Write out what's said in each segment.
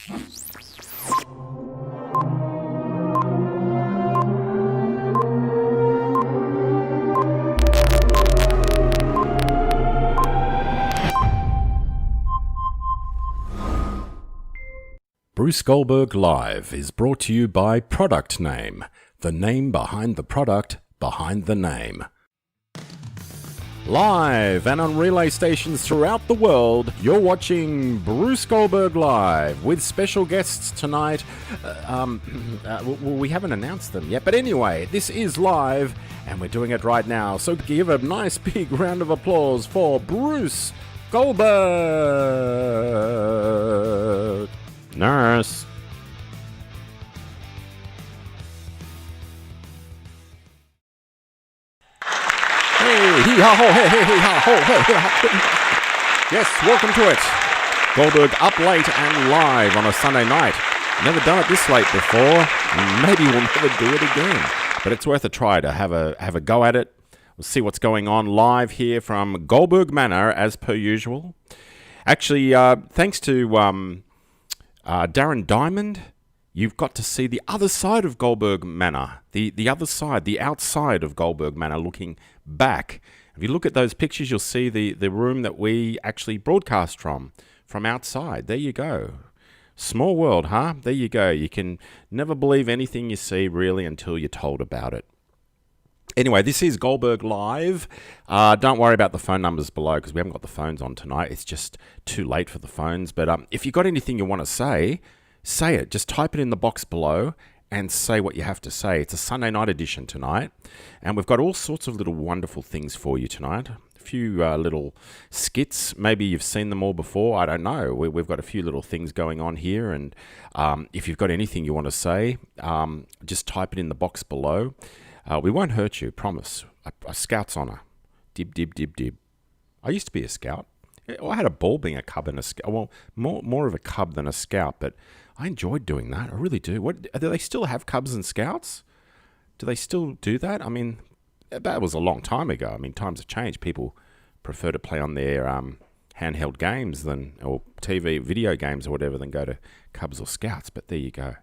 Bruce Goldberg Live is brought to you by Product Name, the name behind the product behind the name. Live and on relay stations throughout the world, you're watching Bruce Goldberg Live with special guests tonight. We haven't announced them yet, but anyway, this is live and we're doing it right now. So give a nice big round of applause for Bruce Goldberg. Nurse. Hey, hee ha ho, hey, hey, hee ha ho, hey, hey, ha. Yes, welcome to it. Goldberg up late and live on a Sunday night. Never done it this late before. Maybe we'll never do it again. But it's worth a try to have a go at it. We'll see what's going on live here from Goldberg Manor as per usual. Actually, thanks to Darren Diamond, you've got to see the other side of Goldberg Manor, the other side, the outside of Goldberg Manor, looking back. If you look at those pictures, you'll see the room that we actually broadcast from outside. There you go. Small world, huh? There you go. You can never believe anything you see, really, until you're told about it. Anyway, this is Goldberg Live. Don't worry about the phone numbers below because we haven't got the phones on tonight. It's just too late for the phones. But if you've got anything you want to say it. Just type it in the box below and say what you have to say. It's a Sunday night edition tonight. And we've got all sorts of little wonderful things for you tonight. A few little skits. Maybe you've seen them all before. I don't know. We've got a few little things going on here. And if you've got anything you want to say, just type it in the box below. We won't hurt you, promise. A scout's honour. Dib, dib, dib, dib. I used to be a scout. I had a ball being a cub and a scout. Well, more of a cub than a scout, but I enjoyed doing that. I really do. Do they still have cubs and scouts? Do they still do that? I mean, that was a long time ago. I mean, times have changed. People prefer to play on their handheld games or TV video games or whatever than go to cubs or scouts. But there you go.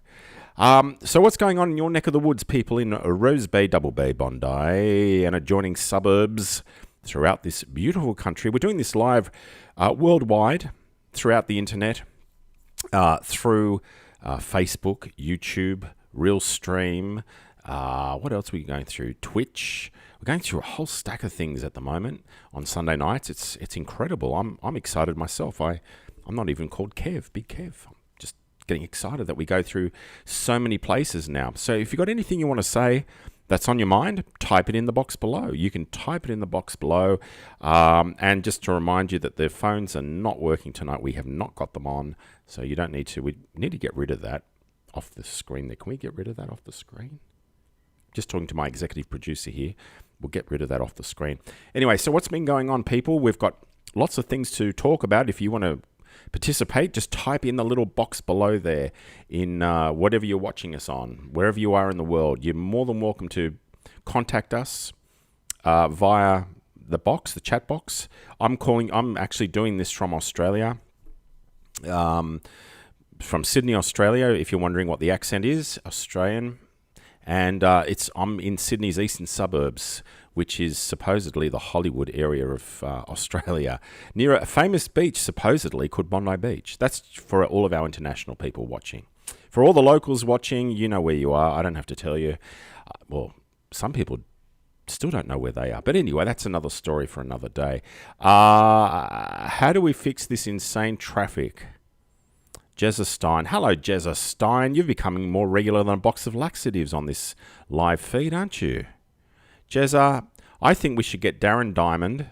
So what's going on in your neck of the woods, people, in Rose Bay, Double Bay, Bondi, and adjoining suburbs throughout this beautiful country? We're doing this live worldwide throughout the internet, through Facebook, YouTube, Realstream. What else are we going through? Twitch. We're going through a whole stack of things at the moment on Sunday nights. It's incredible. I'm excited myself. I'm not even called Kev, Big Kev. Getting excited that we go through so many places now. So if you've got anything you want to say that's on your mind, type it in the box below. You can type it in the box below. And just to remind you that the phones are not working tonight. We have not got them on, so you don't need to. We need to get rid of that off the screen there. Can we get rid of that off the screen? Just talking to my executive producer here. We'll get rid of that off the screen. Anyway, so what's been going on, people? We've got lots of things to talk about. If you want to participate, just type in the little box below there in whatever you're watching us on, wherever you are in the world. You're more than welcome to contact us via the box, the chat box. I'm actually doing this from Australia, from Sydney, Australia. If you're wondering what the accent is, Australian. And I'm in Sydney's eastern suburbs, which is supposedly the Hollywood area of Australia, near a famous beach, supposedly, called Bondi Beach. That's for all of our international people watching. For all the locals watching, you know where you are. I don't have to tell you. Well, some people still don't know where they are. But anyway, that's another story for another day. How do we fix this insane traffic? Jezza Stein. Hello, Jezza Stein. You're becoming more regular than a box of laxatives on this live feed, aren't you? Jezza, I think we should get Darren Diamond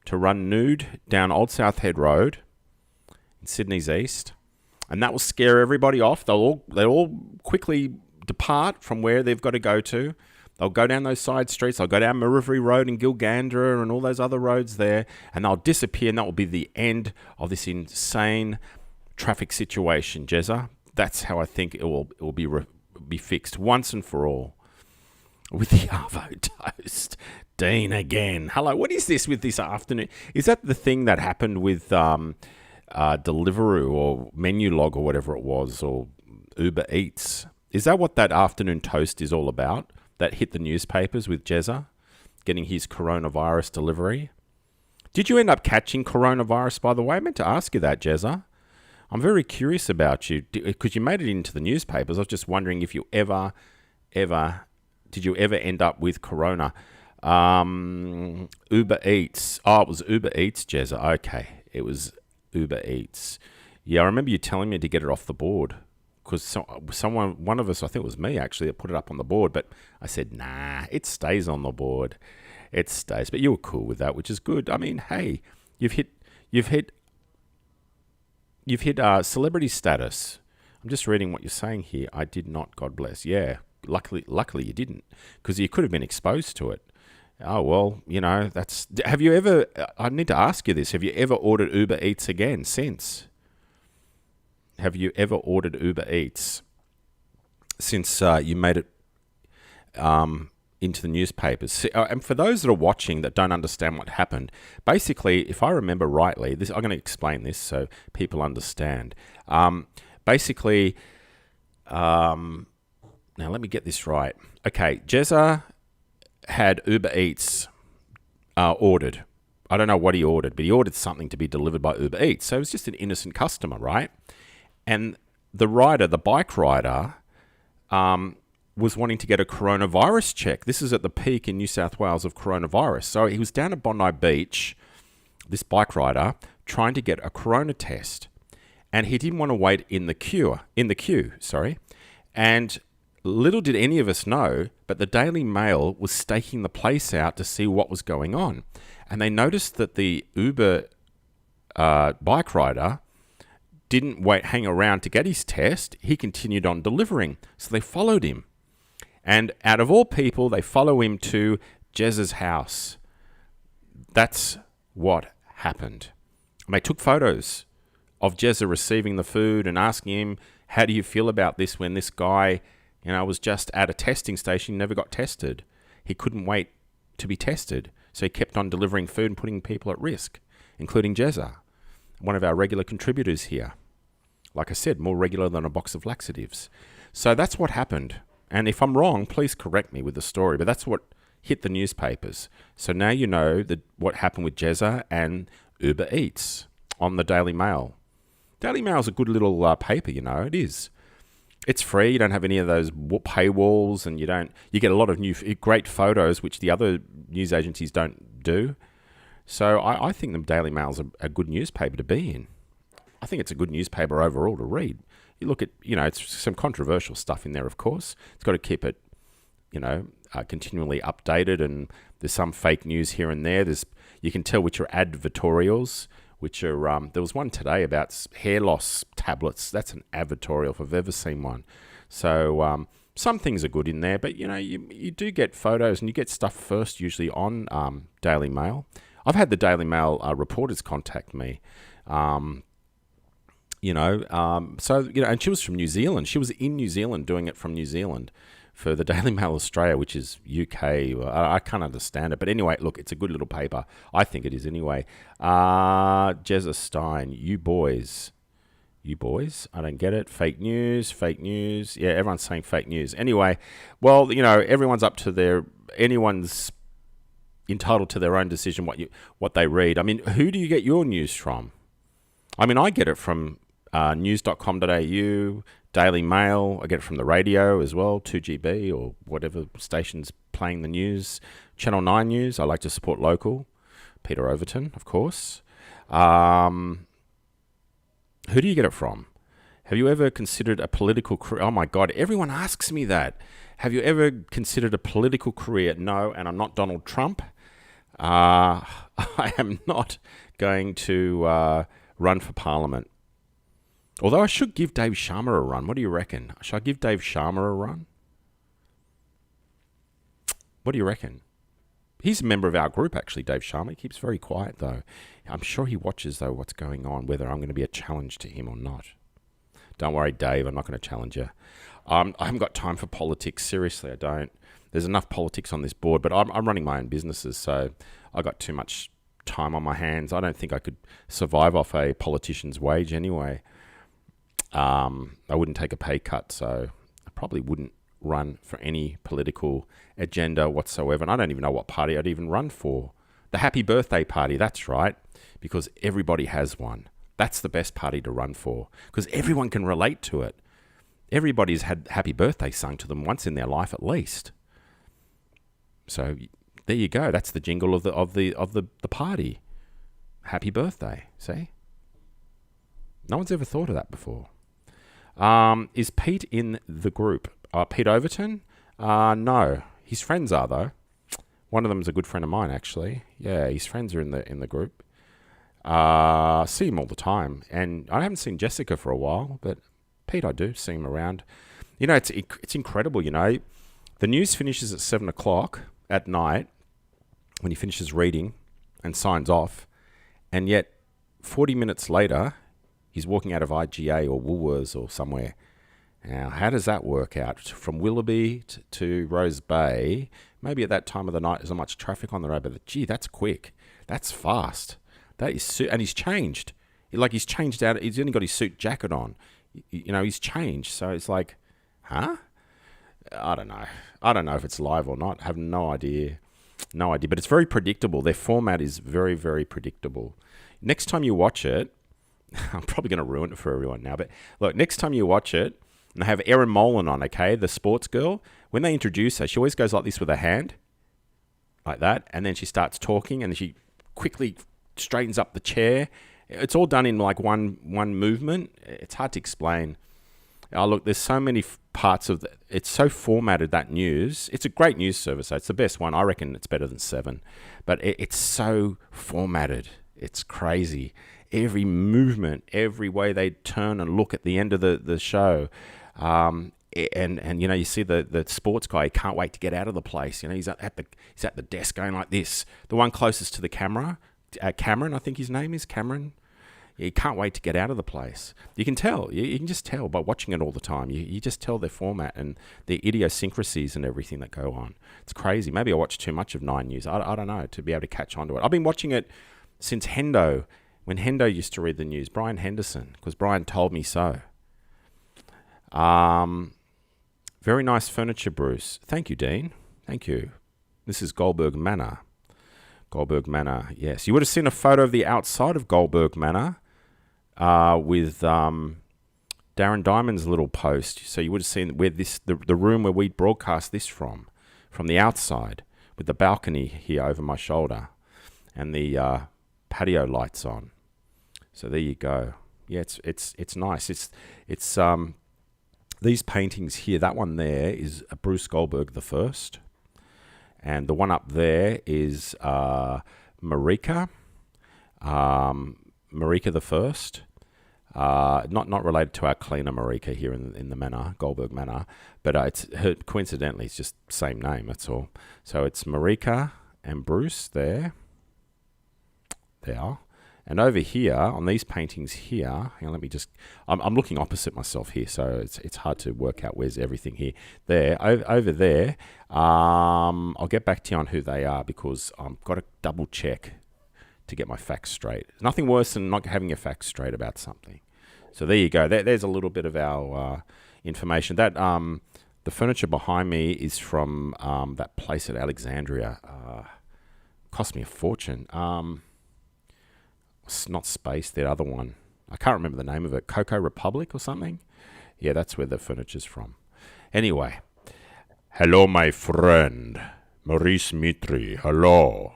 to run nude down Old South Head Road in Sydney's east, and that will scare everybody off. They'll all quickly depart from where they've got to go to. They'll go down those side streets. They'll go down Maroubra Road and Gilgandra and all those other roads there, and they'll disappear, and that will be the end of this insane traffic situation, Jezza. That's how I think it will be fixed once and for all. With the Arvo toast. Dean again. Hello, what is this with this afternoon? Is that the thing that happened with Deliveroo or Menulog or whatever it was, or Uber Eats. Is that what that afternoon toast is all about? That hit the newspapers with Jezza getting his coronavirus delivery? Did you end up catching coronavirus, by the way? I meant to ask you that, Jezza. I'm very curious about you, because you made it into the newspapers. I was just wondering if you ever, did you ever end up with corona? Uber Eats. Oh, it was Uber Eats, Jezza. Okay, it was Uber Eats. Yeah, I remember you telling me to get it off the board, because one of us, I think it was me actually, that put it up on the board, but I said, nah, it stays on the board. It stays. But you were cool with that, which is good. I mean, hey, you've hit celebrity status. I'm just reading what you're saying here. I did not, God bless. Yeah, luckily you didn't, because you could have been exposed to it. Oh, well, have you ever, I need to ask you this, have you ever ordered Uber Eats again since? Have you ever ordered Uber Eats since you made it into the newspapers? And for those that are watching that don't understand what happened, basically, if I remember rightly, I'm going to explain this so people understand. Basically, now let me get this right. Okay, Jezza had Uber Eats ordered. I don't know what he ordered, but he ordered something to be delivered by Uber Eats. So it was just an innocent customer, right? And the bike rider, was wanting to get a coronavirus check. This is at the peak in New South Wales of coronavirus. So he was down at Bondi Beach, this bike rider, trying to get a corona test. And he didn't want to wait in the queue. And little did any of us know, but the Daily Mail was staking the place out to see what was going on. And they noticed that the Uber bike rider didn't hang around to get his test. He continued on delivering. So they followed him. And out of all people, they follow him to Jezza's house. That's what happened. And they took photos of Jezza receiving the food and asking him, how do you feel about this, when this guy, was just at a testing station, never got tested. He couldn't wait to be tested. So he kept on delivering food and putting people at risk, including Jezza, one of our regular contributors here. Like I said, more regular than a box of laxatives. So that's what happened. And if I'm wrong, please correct me with the story, but that's what hit the newspapers. So now you know what happened with Jezza and Uber Eats on the Daily Mail. Daily Mail's a good little paper, it is. It's free. You don't have any of those paywalls, and you get a lot of great photos, which the other news agencies don't do. So I think the Daily Mail's a good newspaper to be in. I think it's a good newspaper overall to read. You look at, it's some controversial stuff in there, of course. It's got to keep it, continually updated, and there's some fake news here and there. You can tell which are advertorials, which are, there was one today about hair loss tablets. That's an advertorial if I've ever seen one. So some things are good in there, but, you do get photos and you get stuff first usually on Daily Mail. I've had the Daily Mail reporters contact me. And she was from New Zealand. She was in New Zealand doing it from New Zealand for the Daily Mail Australia, which is UK. I can't understand it. But anyway, look, it's a good little paper. I think it is anyway. Jezza Stein, you boys. I don't get it. Fake news. Yeah, everyone's saying fake news. Anyway, well, everyone's anyone's entitled to their own decision what they read. I mean, who do you get your news from? I mean, I get it from news.com.au, Daily Mail. I get it from the radio as well, 2GB or whatever station's playing the news. Channel 9 News, I like to support local. Peter Overton, of course. Who do you get it from? Have you ever considered a political career? Oh my God, everyone asks me that. Have you ever considered a political career? No, and I'm not Donald Trump. I am not going to run for Parliament. Although I should give Dave Sharma a run. What do you reckon? Should I give Dave Sharma a run? What do you reckon? He's a member of our group, actually, Dave Sharma. He keeps very quiet, though. I'm sure he watches, though, what's going on, whether I'm going to be a challenge to him or not. Don't worry, Dave. I'm not going to challenge you. I haven't got time for politics. Seriously, I don't. There's enough politics on this board, but I'm running my own businesses, so I got too much time on my hands. I don't think I could survive off a politician's wage anyway. I wouldn't take a pay cut, so I probably wouldn't run for any political agenda whatsoever. And I don't even know what party I'd even run for. The Happy Birthday Party, that's right, because everybody has one. That's the best party to run for, because everyone can relate to it. Everybody's had happy birthday sung to them once in their life at least. So there you go. That's the jingle of the party. Happy birthday. See? No one's ever thought of that before. Is Pete in the group? Pete Overton? No. His friends are though. One of them is a good friend of mine actually. Yeah, his friends are in the group. See him all the time, and I haven't seen Jessica for a while, but Pete, I do see him around. You know, it's incredible. You know, the news finishes at 7:00 at night when he finishes reading and signs off, and yet 40 minutes later, he's walking out of IGA or Woolworths or somewhere. Now, how does that work out? From Willoughby to Rose Bay, maybe at that time of the night there's not much traffic on the road, but gee, that's quick. That's fast. That is, and he's changed. He's changed out. He's only got his suit jacket on. You know, he's changed. So it's like, huh? I don't know. I don't know if it's live or not. I have no idea. No idea. But it's very predictable. Their format is very, very predictable. Next time you watch it, I'm probably going to ruin it for everyone now. But look, next time you watch it, and they have Erin Molan on, okay, the sports girl. When they introduce her, she always goes like this with her hand, like that, and then she starts talking, and she quickly straightens up the chair. It's all done in like one movement. It's hard to explain. Oh, look, there's so many parts of it's so formatted, that news. It's a great news service. It's the best one. I reckon it's better than 7. But it's so formatted. It's crazy. Every movement, every way they turn and look at the end of the show. And you know, you see the sports guy, he can't wait to get out of the place. You know, he's at the desk going like this. The one closest to the camera, Cameron, I think his name is Cameron. He can't wait to get out of the place. You can tell. You can just tell by watching it all the time. You just tell their format and the idiosyncrasies and everything that go on. It's crazy. Maybe I watch too much of 9 News. I don't know, to be able to catch on to it. I've been watching it since Hendo, when Hendo used to read the news. Brian Henderson, because Brian told me so. Very nice furniture, Bruce. Thank you, Dean. Thank you. This is Goldberg Manor. Goldberg Manor, yes. You would have seen a photo of the outside of Goldberg Manor with Darren Diamond's little post. So you would have seen where the room where we broadcast this from the outside, with the balcony here over my shoulder and the patio lights on. So there you go. Yeah, it's nice. It's these paintings here. That one there is Bruce Goldberg the first. And the one up there is Marika the First. Not related to our cleaner Marika here in the Manor, Goldberg Manor, but it's her, coincidentally it's just same name. That's all. So it's Marika and Bruce there. And over here on these paintings here, hang on, let me just. I'm looking opposite myself here, so it's hard to work out where's everything here. There, over there. I'll get back to you on who they are because I've got to double check to get my facts straight. There's nothing worse than not having your facts straight about something. So there you go. There's a little bit of our information. That the furniture behind me is from that place at Alexandria. Cost me a fortune. It's not Space, the other one. I can't remember the name of it. Cocoa Republic or something? Yeah, that's where the furniture's from. Anyway. Hello, my friend. Maurice Mitri. Hello.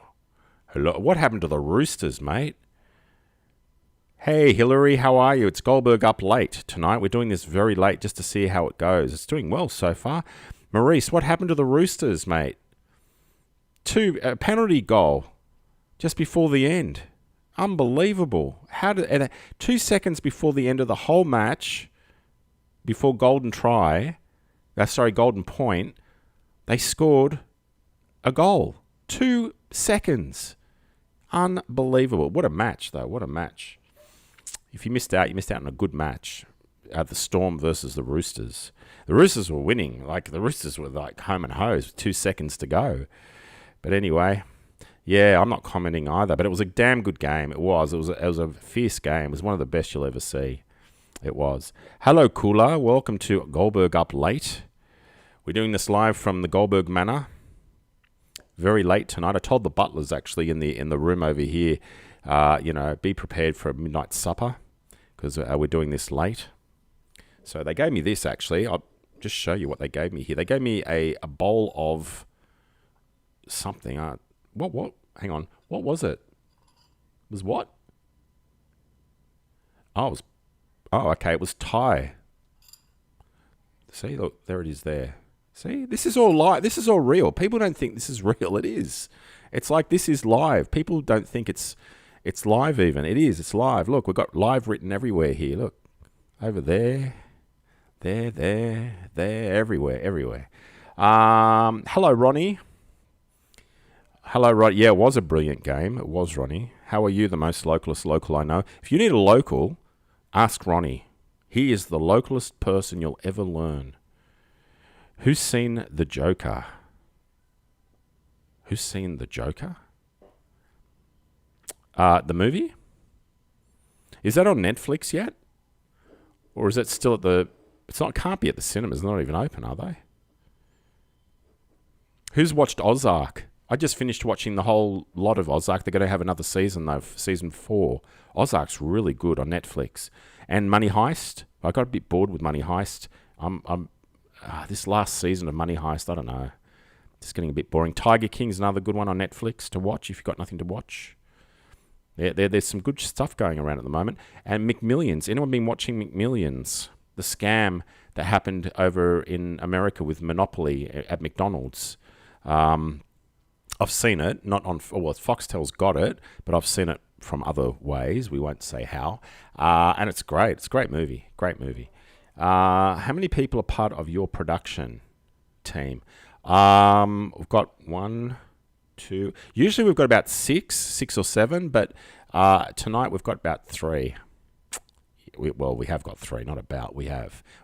What happened to the Roosters, mate? Hey, Hillary, how are you? It's Goldberg Up Late tonight. We're doing this very late just to see how it goes. It's doing well so far. Maurice, what happened to the Roosters, mate? A penalty goal just before the end. Unbelievable. 2 seconds before the end of the whole match, before golden point, they scored a goal. 2 seconds. Unbelievable. What a match, though. What a match. If you missed out, you missed out on a good match. The Storm versus the Roosters. The Roosters were winning. The Roosters were like home and hose with 2 seconds to go. But anyway, Yeah, I'm not commenting either, but it was a damn good game. It was. It was a fierce game. It was one of the best you'll ever see. It was. Hello, Kula. Welcome to Goldberg Up Late. We're doing this live from the Goldberg Manor. Very late tonight. I told the butlers actually in the room over here, be prepared for a midnight supper because we're doing this late. So they gave me this actually. I'll just show you what they gave me here. They gave me a bowl of something. What? Hang on. What was it? It was what? Oh, okay. It was Thai. See, look, there it is there. See, this is all live. This is all real. People don't think this is real. It is. It's like this is live. People don't think it's live even. It is. It's live. Look, we've got live written everywhere here. Look, over there, there, everywhere. Hello, Ronnie. Hello, Ronnie. Yeah, it was a brilliant game. It was, Ronnie. How are you, the most localist local I know? If you need a local, ask Ronnie. He is the localist person you'll ever learn. Who's seen The Joker? Who's seen The Joker? The movie? Is that on Netflix yet? Or is it still at the... can't be at the cinemas. They're not even open, are they? Who's watched Ozark? I just finished watching the whole lot of Ozark. They're going to have another season, though, season 4. Ozark's really good on Netflix. And Money Heist. I got a bit bored with Money Heist. This last season of Money Heist, I don't know. Just getting a bit boring. Tiger King's another good one on Netflix to watch if you've got nothing to watch. There's some good stuff going around at the moment. And McMillions. Anyone been watching McMillions? The scam that happened over in America with Monopoly at McDonald's. I've seen it, not on... Well, Foxtel's got it, but I've seen it from other ways. We won't say how. And it's great. It's a great movie. Great movie. How many people are part of your production team? We've got 1, 2... Usually we've got about 6 or 7, but tonight we've got about 3. We have got 3, not about. We've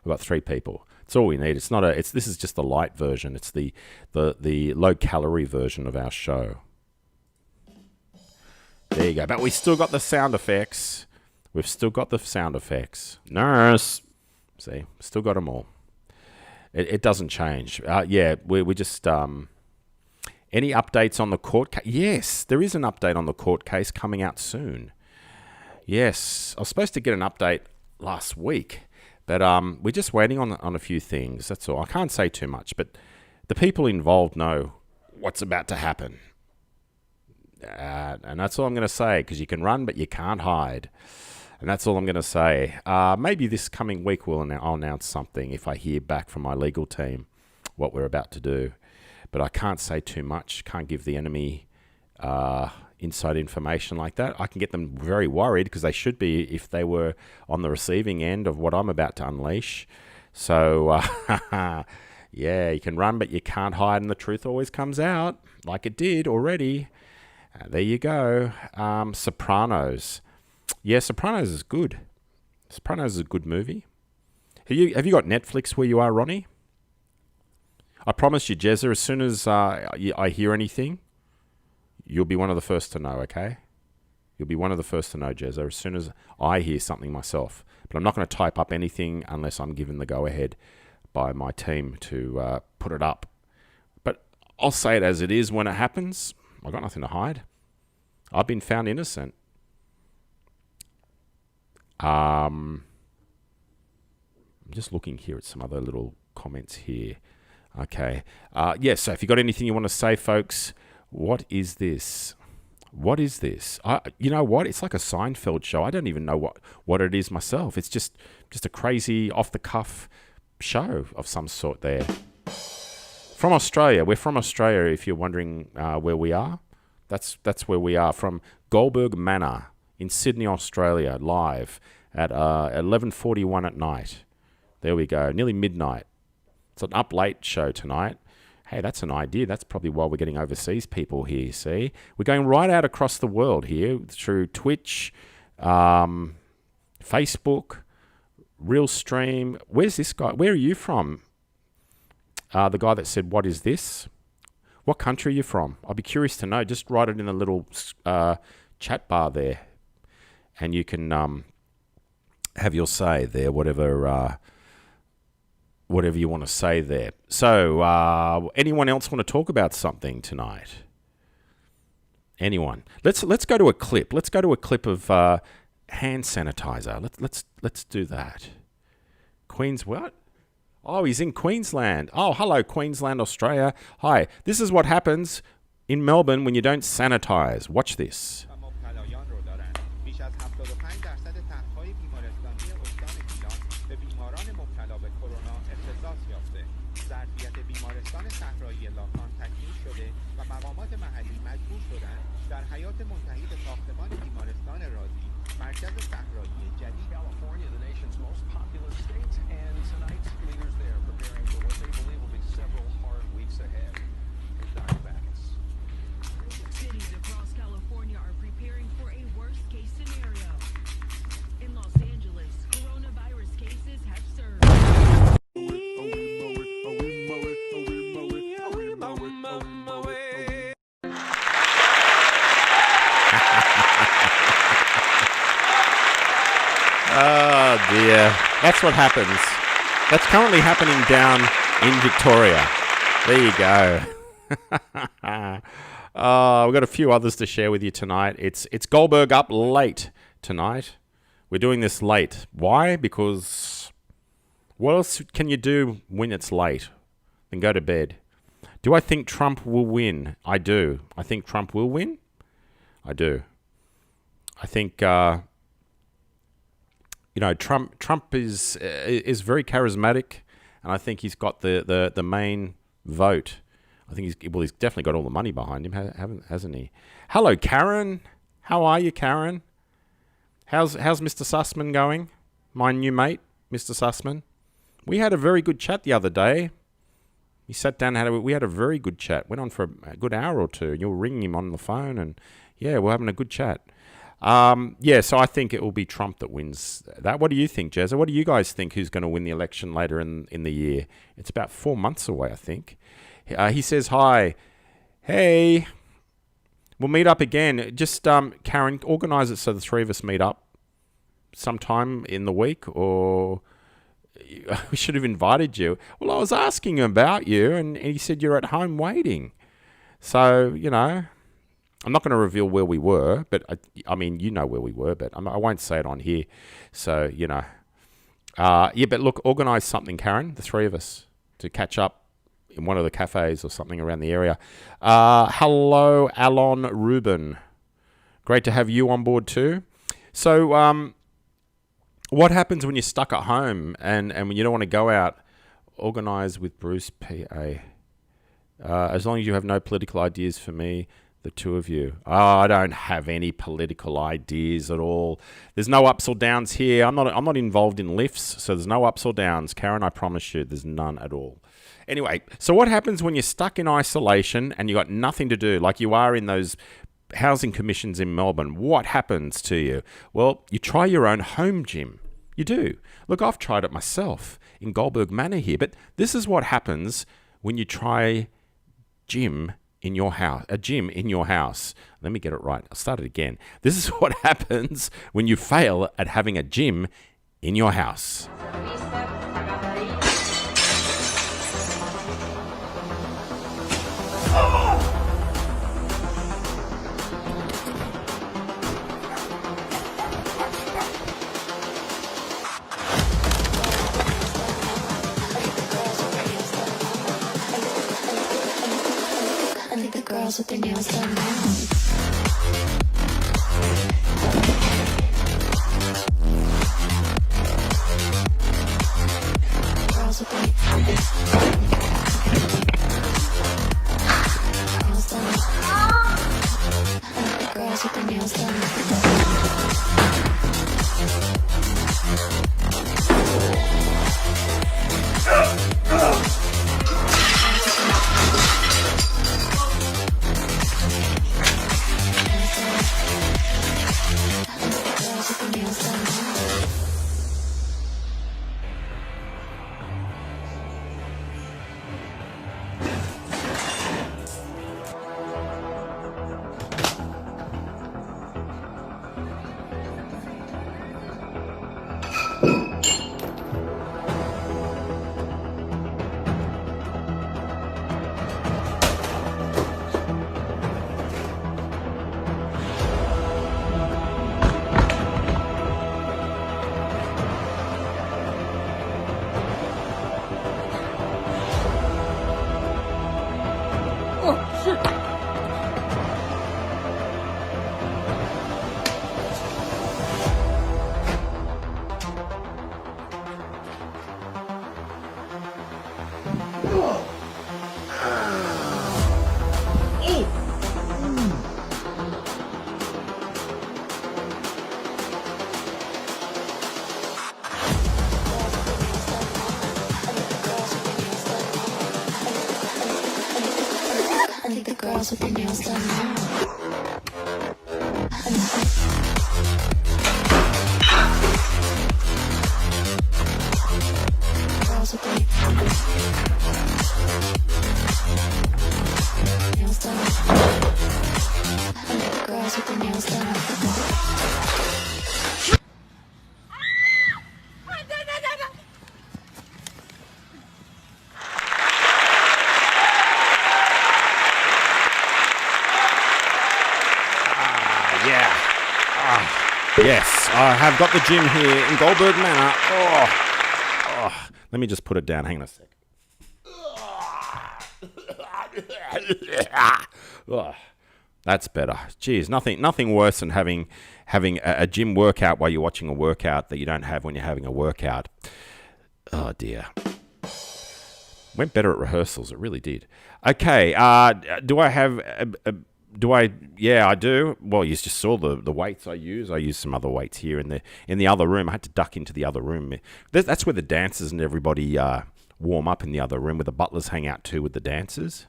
got 3 people. It's all we need. This is just the light version. It's the low calorie version of our show. There you go. But we still got the sound effects. We've still got the sound effects. Nurse. See, still got them all. It doesn't change. We just... any updates on the court case? Yes, there is an update on the court case coming out soon. Yes, I was supposed to get an update last week, but we're just waiting on a few things. That's all. I can't say too much, but the people involved know what's about to happen. And that's all I'm going to say, because you can run, but you can't hide. And that's all I'm going to say. Maybe this coming week I'll announce something if I hear back from my legal team what we're about to do. But I can't say too much. Can't give the enemy inside information like that. I can get them very worried, because they should be if they were on the receiving end of what I'm about to unleash. So, yeah, you can run, but you can't hide, and the truth always comes out, like it did already. There you go. Sopranos. Yeah, Sopranos is good. Sopranos is a good movie. Have you got Netflix where you are, Ronnie? I promise you, Jezza, as soon as I hear anything, you'll be one of the first to know, okay? You'll be one of the first to know, Jezza, as soon as I hear something myself. But I'm not going to type up anything unless I'm given the go-ahead by my team to put it up. But I'll say it as it is when it happens. I've got nothing to hide. I've been found innocent. I'm just looking here at some other little comments here. Okay. So if you got anything you want to say, folks, what is this? What is this? You know what? It's like a Seinfeld show. I don't even know what it is myself. It's just a crazy off-the-cuff show of some sort there. From Australia. We're from Australia, if you're wondering where we are. That's where we are, from Goldberg Manor in Sydney, Australia, live at 11:41 at night. There we go, nearly midnight. It's an up late show tonight. Hey, that's an idea. That's probably why we're getting overseas people here, see? We're going right out across the world here through Twitch, Facebook, Realstream. Where's this guy? Where are you from? The guy that said, what is this? What country are you from? I'll be curious to know. Just write it in a little chat bar there, and you can have your say there, whatever you want to say there. So, anyone else want to talk about something tonight? Anyone? Let's go to a clip. Let's go to a clip of hand sanitizer. Let's do that. What? Oh, he's in Queensland. Oh, hello, Queensland, Australia. Hi. This is what happens in Melbourne when you don't sanitize. Watch this. California, the nation's most populous state, and tonight, leaders there preparing for what they believe will be several hard weeks ahead. Dr. Backus. Cities across California are preparing for a worst-case scenario. In Los Angeles, coronavirus cases have surged. Oh dear. That's what happens. That's currently happening down in Victoria. There you go. We've got a few others to share with you tonight. It's Goldberg up late tonight. We're doing this late. Why? Because what else can you do when it's late? Then go to bed. Do I think Trump will win? I do. I think Trump will win. I do. I think Trump is very charismatic, and I think he's got the main vote. I think he's definitely got all the money behind him, hasn't he? Hello, Karen. How are you, Karen? How's Mr. Sussman going? My new mate, Mr. Sussman. We had a very good chat the other day. We sat down and we had a very good chat. Went on for a good hour or two. You were ringing him on the phone, and yeah, we're having a good chat. So I think it will be Trump that wins that. What do you think, Jezza? What do you guys think who's going to win the election later in the year? It's about 4 months away, I think. He says, hi. Hey. We'll meet up again. Just, Karen, organise it so the three of us meet up sometime in the week, or we should have invited you. Well, I was asking him about you, and he said you're at home waiting. So, I'm not going to reveal where we were, but I mean, you know where we were, but I won't say it on here. So, but look, organise something, Karen, the three of us, to catch up in one of the cafes or something around the area. Hello, Alon Rubin. Great to have you on board too. So, what happens when you're stuck at home and when you don't want to go out? Organise with Bruce PA. As long as you have no political ideas for me, the two of you. I don't have any political ideas at all. There's no ups or downs here. I'm not involved in lifts, so there's no ups or downs. Karen, I promise you, there's none at all. Anyway, so what happens when you're stuck in isolation and you got nothing to do, like you are in those housing commissions in Melbourne? What happens to you? Well, you try your own home gym. You do. Look, I've tried it myself in Goldberg Manor here, but this is what happens when you try gym in your house, a gym in your house. Let me get it right. I'll start it again. This is what happens when you fail at having a gym in your house. Girls with their nails done now. Girls with their nails done. Girls with their nails done. girls with their nails done now. Girls with their nails done. Girls with their nails done. Yes, I have got the gym here in Goldberg Manor. Let me just put it down. Hang on a sec. That's better. Geez, nothing worse than having a gym workout while you're watching a workout that you don't have when you're having a workout. Oh dear. Went better at rehearsals. It really did. Okay. Do I have Yeah, I do. Well, you just saw the weights I use. I use some other weights here in the other room. I had to duck into the other room. That's where the dancers and everybody warm up, in the other room, where the butlers hang out too with the dancers.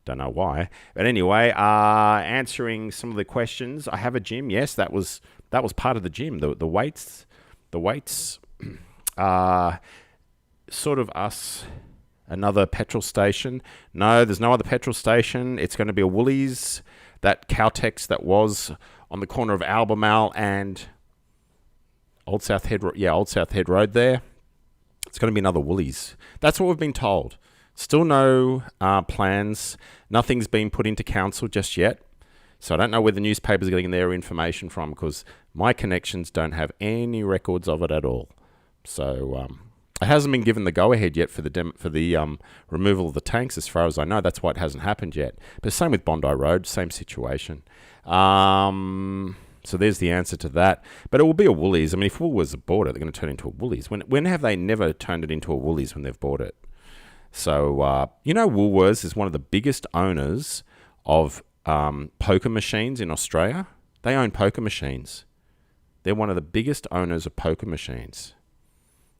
Don't know why. But anyway, answering some of the questions. I have a gym. Yes, that was part of the gym. The weights sort of us. Another petrol station. No, there's no other petrol station. It's going to be a Woolies. That Caltex that was on the corner of Albemarle and Old South Head Road there. It's going to be another Woolies. That's what we've been told. Still no plans. Nothing's been put into council just yet. So I don't know where the newspapers are getting their information from, because my connections don't have any records of it at all. So it hasn't been given the go-ahead yet for the removal of the tanks, as far as I know. That's why it hasn't happened yet. But same with Bondi Road, same situation. So there's the answer to that. But it will be a Woolies. I mean, if Woolworths have bought it, they're going to turn it into a Woolies. When have they never turned it into a Woolies when they've bought it? So, Woolworths is one of the biggest owners of poker machines in Australia. They own poker machines. They're one of the biggest owners of poker machines.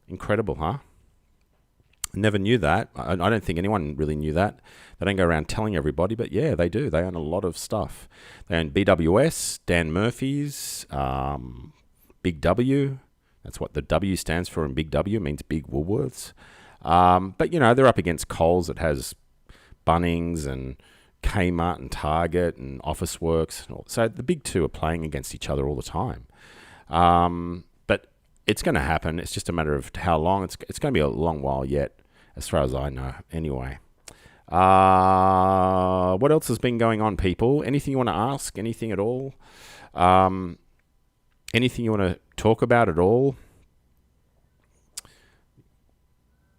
Incredible, huh? Never knew that. I don't think anyone really knew that. They don't go around telling everybody, but yeah, they do. They own a lot of stuff. They own BWS, Dan Murphy's, Big W. That's what the W stands for in Big W. It means Big Woolworths. But, they're up against Coles that has Bunnings and Kmart and Target and Officeworks. So the big two are playing against each other all the time. But it's going to happen. It's just a matter of how long. It's going to be a long while yet, as far as I know. Anyway. What else has been going on, people? Anything you want to ask? Anything at all? Anything you want to talk about at all?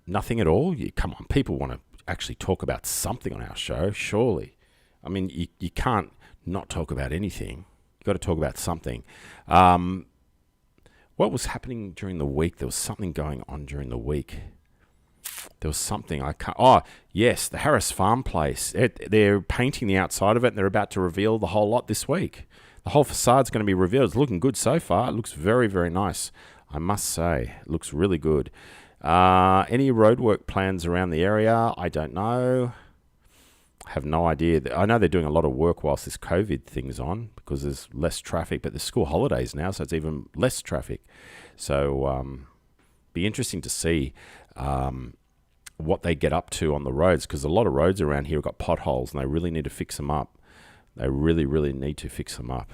Nothing at all? Come on, people want to actually talk about something on our show, surely. I mean, you can't not talk about anything. You've got to talk about something. What was happening during the week? There was something going on during the week. There was something I can't... Oh, yes, the Harris Farm place. They're painting the outside of it, and they're about to reveal the whole lot this week. The whole facade's going to be revealed. It's looking good so far. It looks very, very nice, I must say. It looks really good. Any roadwork plans around the area? I don't know. I have no idea. I know they're doing a lot of work whilst this COVID thing's on, because there's less traffic, but there's school holidays now, so it's even less traffic. So be interesting to see what they get up to on the roads, because a lot of roads around here have got potholes, and they really need to fix them up. They really, really need to fix them up.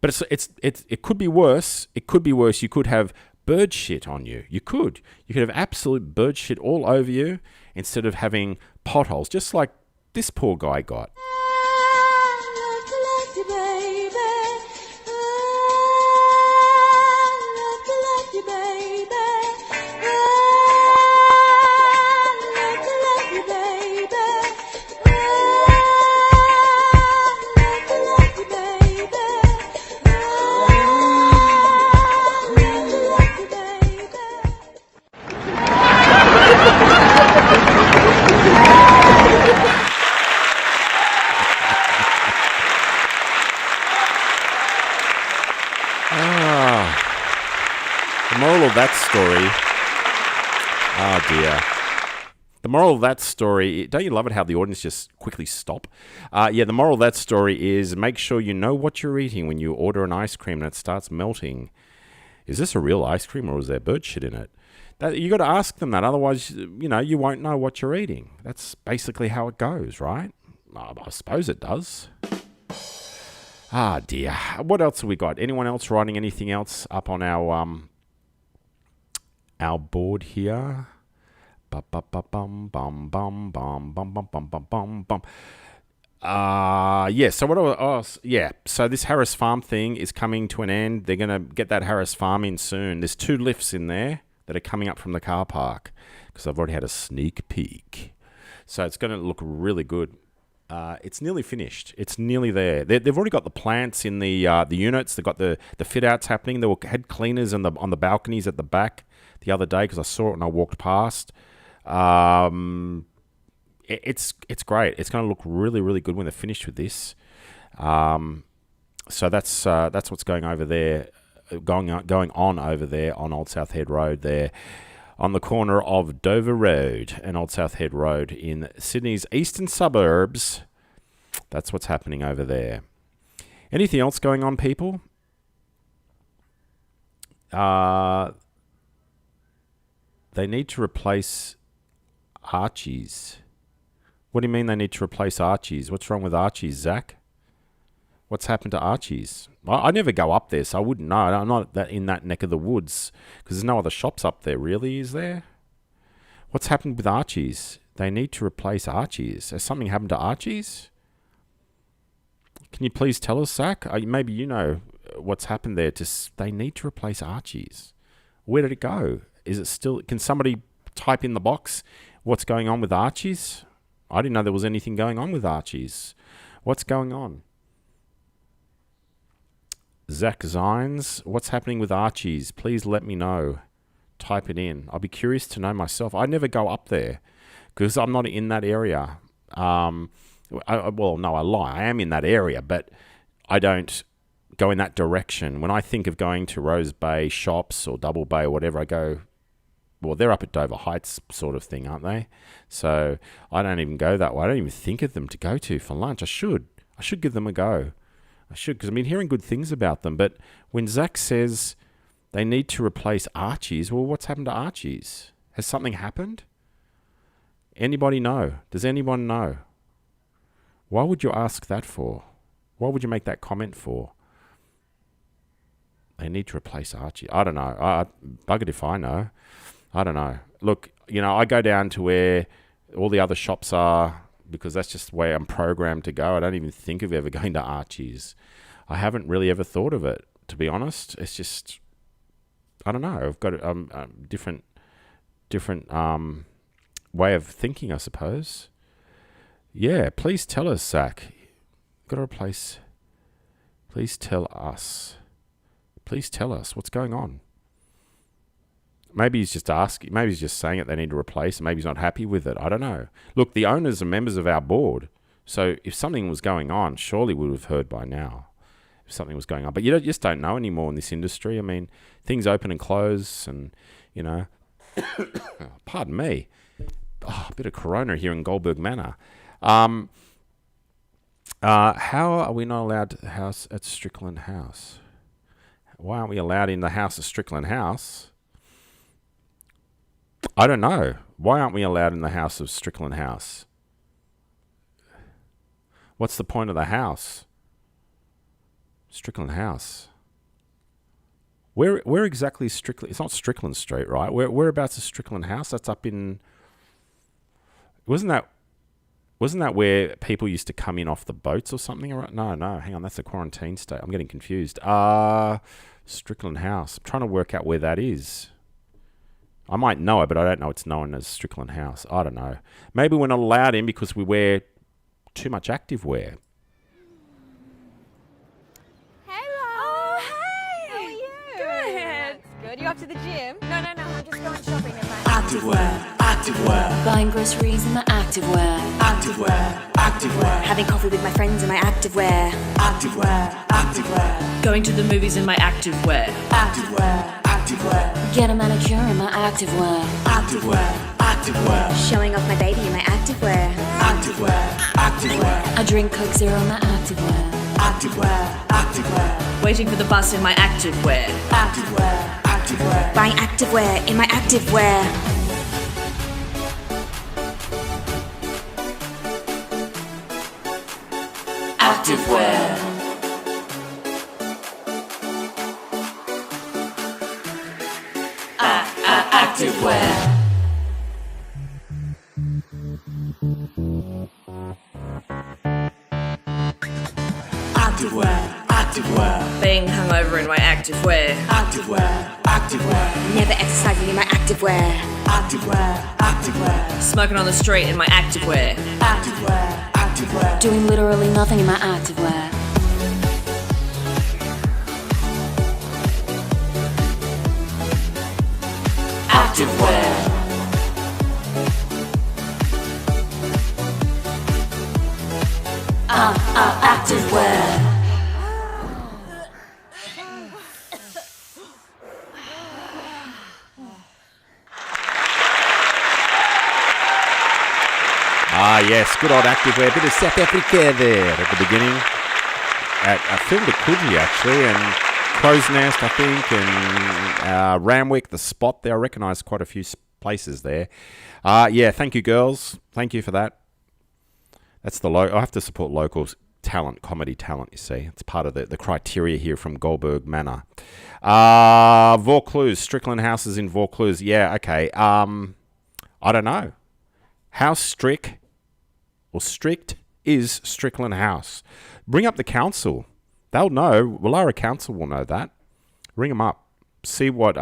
But it could be worse. It could be worse. You could have bird shit on you. You could have absolute bird shit all over you, instead of having potholes, just like this poor guy got. That story. Oh dear. The moral of that story, don't you love it how the audience just quickly stop? The moral of that story is make sure you know what you're eating when you order an ice cream and it starts melting. Is this a real ice cream or is there bird shit in it? You got to ask them that, otherwise, you won't know what you're eating. That's basically how it goes, right? I suppose it does. Ah, dear. What else have we got? Anyone else writing anything else up on our board here? So so this Harris Farm thing is coming to an end. They're going to get that Harris Farm in soon. There's 2 lifts in there that are coming up from the car park because I've already had a sneak peek. So it's going to look really good. It's nearly finished. It's nearly there. They've already got the plants in the units. They've got the fit outs happening. There were head cleaners on the balconies at the back the other day because I saw it when I walked past. It's great. It's going to look really, really good when they're finished with this. So that's what's going over there, going on over there on Old South Head Road there, on the corner of Dover Road and Old South Head Road in Sydney's eastern suburbs. That's what's happening over there. Anything else going on, people? They need to replace Archie's. What do you mean they need to replace Archie's? What's wrong with Archie's, Zach? What's happened to Archie's? I never go up there, so I wouldn't know. I'm not in that neck of the woods because there's no other shops up there, really, is there? What's happened with Archie's? They need to replace Archie's. Has something happened to Archie's? Can you please tell us, Zach? Maybe you know what's happened there. They need to replace Archie's. Where did it go? Is it still... Can somebody type in the box what's going on with Archie's? I didn't know there was anything going on with Archie's. What's going on? Zach Zines, what's happening with Archie's? Please let me know. Type it in. I'll be curious to know myself. I never go up there because I'm not in that area. I lie. I am in that area, but I don't go in that direction. When I think of going to Rose Bay shops or Double Bay or whatever, I go... Well, they're up at Dover Heights sort of thing, aren't they? So I don't even go that way. I don't even think of them to go to for lunch. I should give them a go. I should, because I've been hearing good things about them. But when Zach says they need to replace Archie's, well, what's happened to Archie's? Has something happened? Anybody know? Does anyone know? Why would you ask that for? Why would you make that comment for? They need to replace Archie. I don't know. Buggered if I know. I don't know. Look, I go down to where all the other shops are because that's just the way I'm programmed to go. I don't even think of ever going to Archie's. I haven't really ever thought of it, to be honest. It's just, I don't know. I've got a different way of thinking, I suppose. Yeah, please tell us, Zach. Got to replace. Please tell us. Please tell us what's going on. Maybe he's just asking. Maybe he's just saying it. They need to replace. Maybe he's not happy with it. I don't know. Look, the owners are members of our board, so if something was going on, surely we would have heard by now. If something was going on, but you just don't know anymore in this industry. I mean, things open and close, and pardon me, a bit of corona here in Goldberg Manor. How are we not allowed to the house at Strickland House? Why aren't we allowed in the house at Strickland House? I don't know. Why aren't we allowed in the house of Strickland House? What's the point of the house? Strickland House. Where exactly is Strickland? It's not Strickland Street, right? Whereabouts is Strickland House? That's up in... Wasn't that where people used to come in off the boats or something? No, hang on. That's a quarantine state. I'm getting confused. Strickland House. I'm trying to work out where that is. I might know it, but I don't know it's known as Strickland House. I don't know. Maybe we're not allowed in because we wear too much activewear. Hello. Oh, hey. How are you? Good. Good. You off to the gym? No, I'm just going shopping in my Activewear. Buying groceries in my activewear. Activewear. Having coffee with my friends in my activewear. Activewear. Going to the movies in my activewear. Activewear. Get a manicure in my activewear. Activewear. activewear, Showing off my baby in my activewear. activewear, activewear, I drink Coke Zero in my activewear. activewear, activewear, Waiting for the bus in my activewear. activewear, activewear, Buying activewear in my activewear. activewear, activewear. Activewear, activewear, Being hungover in my activewear. activewear, activewear, Never exercising in my activewear. activewear, activewear, Smoking on the street in my activewear. activewear, activewear, Doing literally nothing in my activewear. activewear, activewear. Ah, yes, good old activewear. Bit of South Africa there at the beginning. I filmed at Coogee, actually, and Crow's Nest, I think, and Ramwick, the spot there. I recognise quite a few places there. Yeah, thank you, girls. Thank you for that. That's the I have to support local talent, comedy talent, you see. It's part of the criteria here from Goldberg Manor. Vaucluse, Strickland Houses in Vaucluse. Yeah, okay. I don't know. How strict is Strickland House? Bring up the council. They'll know. Wallara Council will know that. Ring them up. See what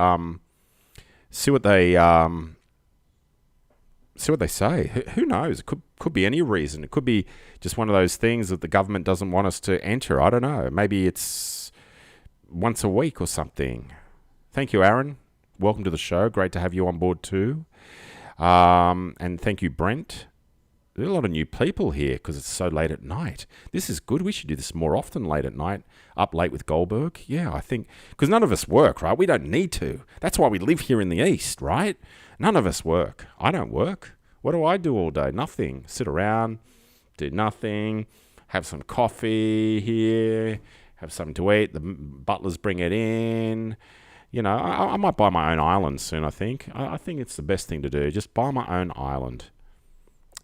they say. Who knows? It could be any reason. It could be just one of those things that the government doesn't want us to enter. I don't know. Maybe it's once a week or something. Thank you, Aaron. Welcome to the show. Great to have you on board too. And thank you, Brent. There are a lot of new people here because it's so late at night. This is good. We should do this more often late at night. Up late with Goldberg. Yeah, I think. Because none of us work, right? We don't need to. That's why we live here in the East, right? None of us work. I don't work. What do I do all day? Nothing. Sit around, do nothing, have some coffee here, have something to eat. The butlers bring it in. You know, I might buy my own island soon, I think. I think it's the best thing to do. Just buy my own island.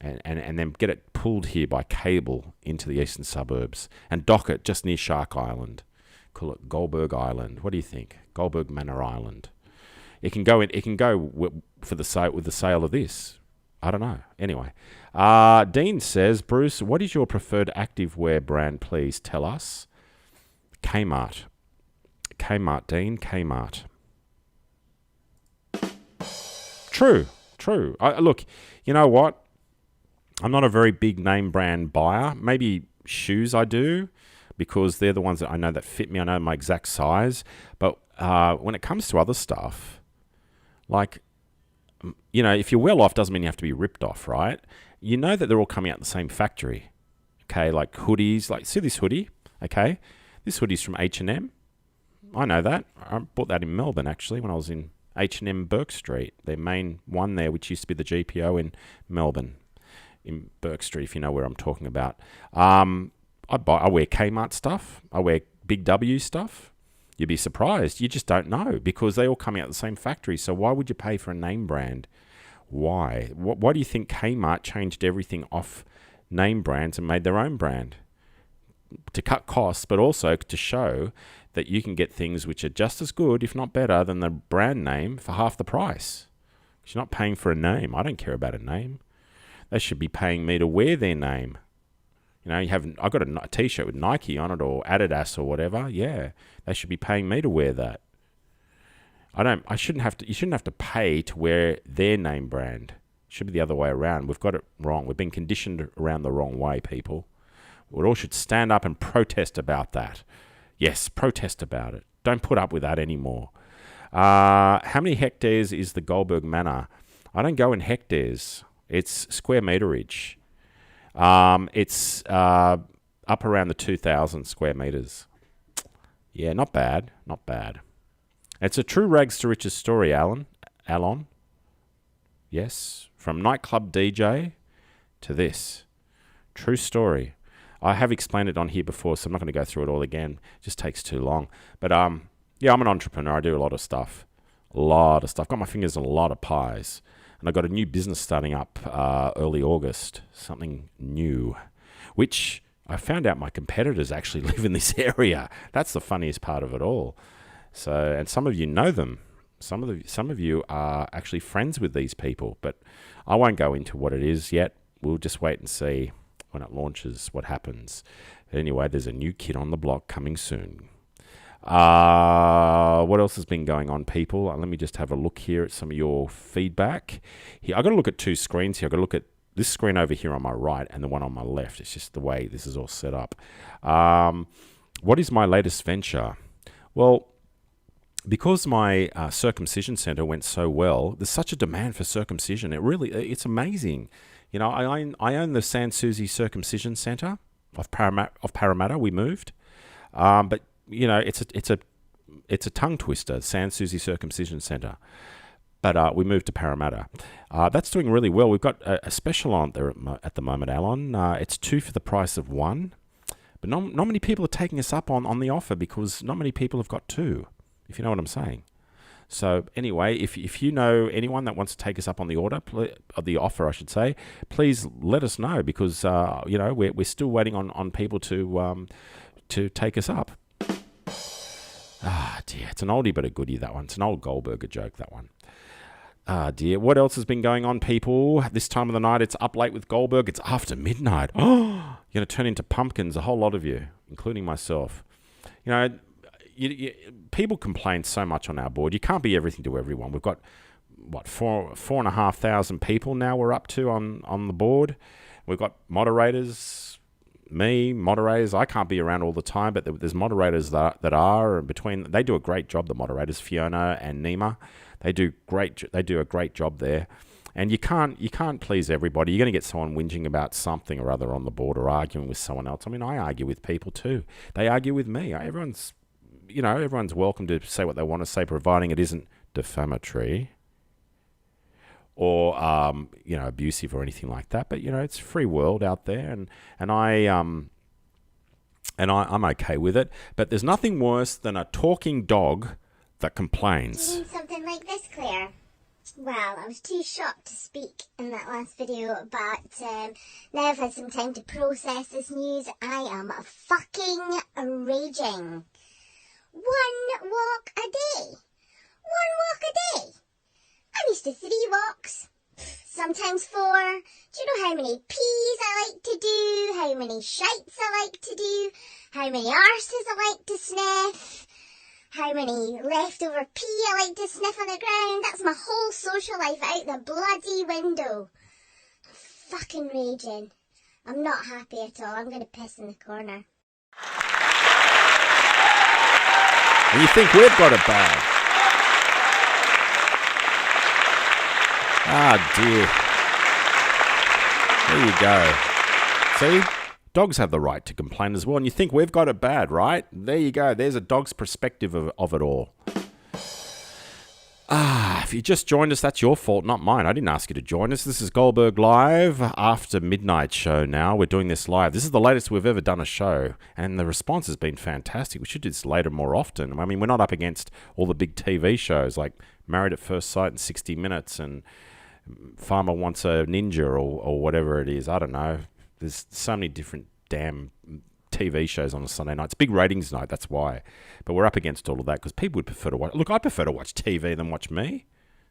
And then get it pulled here by cable into the eastern suburbs and dock it just near Shark Island. Call it Goldberg Island. What do you think? Goldberg Manor Island. It can go for the sale with the sale of this. I don't know. Anyway, Dean says, Bruce, what is your preferred activewear brand? Please tell us. Kmart. Kmart, Dean. Kmart. True. Look, you know what? I'm not a very big name brand buyer. Maybe shoes I do because they're the ones that I know that fit me. I know my exact size. But when it comes to other stuff, like, you know, if you're well off doesn't mean you have to be ripped off, right? You know that they're all coming out the same factory. Okay, like hoodies. Like, see this hoodie? Okay, this hoodie's from H&M. I know that. I bought that in Melbourne, actually, when I was in H&M Burke Street. Their main one there, which used to be the GPO in Melbourne. In Burke Street, if you know where I'm talking about. I wear Kmart stuff. I wear Big W stuff. You'd be surprised. You just don't know because they all come out the same factory. So why would you pay for a name brand? Why? Why do you think Kmart changed everything off name brands and made their own brand? To cut costs, but also to show that you can get things which are just as good, if not better, than the brand name for half the price. You're not paying for a name. I don't care about a name. They should be paying me to wear their name. You know, I got a T-shirt with Nike on it or Adidas or whatever. Yeah, they should be paying me to wear that. You shouldn't have to pay to wear their name brand. It should be the other way around. We've got it wrong. We've been conditioned around the wrong way, people. We all should stand up and protest about that. Yes, protest about it. Don't put up with that anymore. How many hectares is the Goldberg Manor? I don't go in hectares. It's square meterage. It's up around the 2,000 square meters. Yeah, not bad. Not bad. It's a true rags to riches story, Alon. Yes, from nightclub DJ to this. True story. I have explained it on here before, so I'm not going to go through it all again. It just takes too long. But yeah, I'm an entrepreneur. I do a lot of stuff. Got my fingers in a lot of pies. And I got a new business starting up early August. Something new, which I found out my competitors actually live in this area. That's the funniest part of it all. So, and some of you know them. Some of you are actually friends with these people, but I won't go into what it is yet. We'll just wait and see when it launches what happens. But anyway, there's a new kid on the block coming soon. What else has been going on, people? Let me just have a look here at some of your feedback. Here, I've got to look at two screens here. I've got to look at this screen over here on my right and the one on my left. It's just the way this is all set up. What is my latest venture? Well, because my circumcision center went so well, there's such a demand for circumcision. It's amazing. You know, I own the Sans Souci Circumcision Center of Parramatta. We moved, but you know, it's a tongue twister, Sans Souci Circumcision Center. But we moved to Parramatta. That's doing really well. We've got a special on there at the moment, Alan. It's 2 for the price of 1. But not many people are taking us up on the offer because not many people have got 2, if you know what I'm saying. So anyway, if you know anyone that wants to take us up on the offer, I should say, please let us know because you know we're still waiting on people to take us up. Ah dear, it's an oldie but a goodie, that one. It's an old Goldberg joke, that one. Ah dear, what else has been going on, people? This time of the night, it's Up Late with Goldberg. It's after midnight. Oh, you're going to turn into pumpkins, a whole lot of you, including myself. You know, people complain so much on our board. You can't be everything to everyone. We've got, what, 4,500 people now we're up to on the board. We've got moderators, moderators. I can't be around all the time, but there's moderators that are, and they do a great job, the moderators, Fiona and Nima. They do a great job there. And you can't please everybody. You're going to get someone whinging about something or other on the board or arguing with someone else. I mean, I argue with people too. They argue with me. Everyone's welcome to say what they want to say, providing it isn't defamatory or abusive or anything like that. But it's a free world out there, and I'm okay with it. But there's nothing worse than a talking dog that complains. Do you mean something like this, Claire? Well, I was too shocked to speak in that last video, but now I've had some time to process this news. I am fucking raging. 1 walk a day. 1 walk a day. I'm used to 3 walks. Sometimes 4. Do you know how many pees I like to do? How many shites I like to do? How many arses I like to sniff? How many leftover pee I like to sniff on the ground? That's my whole social life out the bloody window. I'm fucking raging. I'm not happy at all. I'm going to piss in the corner. And you think we've got it bad. Ah, dear. There you go. See? Dogs have the right to complain as well. And you think we've got it bad, right? There you go. There's a dog's perspective of it all. If you just joined us, that's your fault, not mine. I didn't ask you to join us. This is Goldberg Live after midnight show now. We're doing this live. This is the latest we've ever done a show. And the response has been fantastic. We should do this later more often. I mean, we're not up against all the big TV shows like Married at First Sight and 60 Minutes and Farmer Wants a Ninja or whatever it is. I don't know. There's so many different damn TV shows on a Sunday night. It's big ratings night, that's why. But we're up against all of that because people would prefer to watch. Look, I prefer to watch TV than watch me.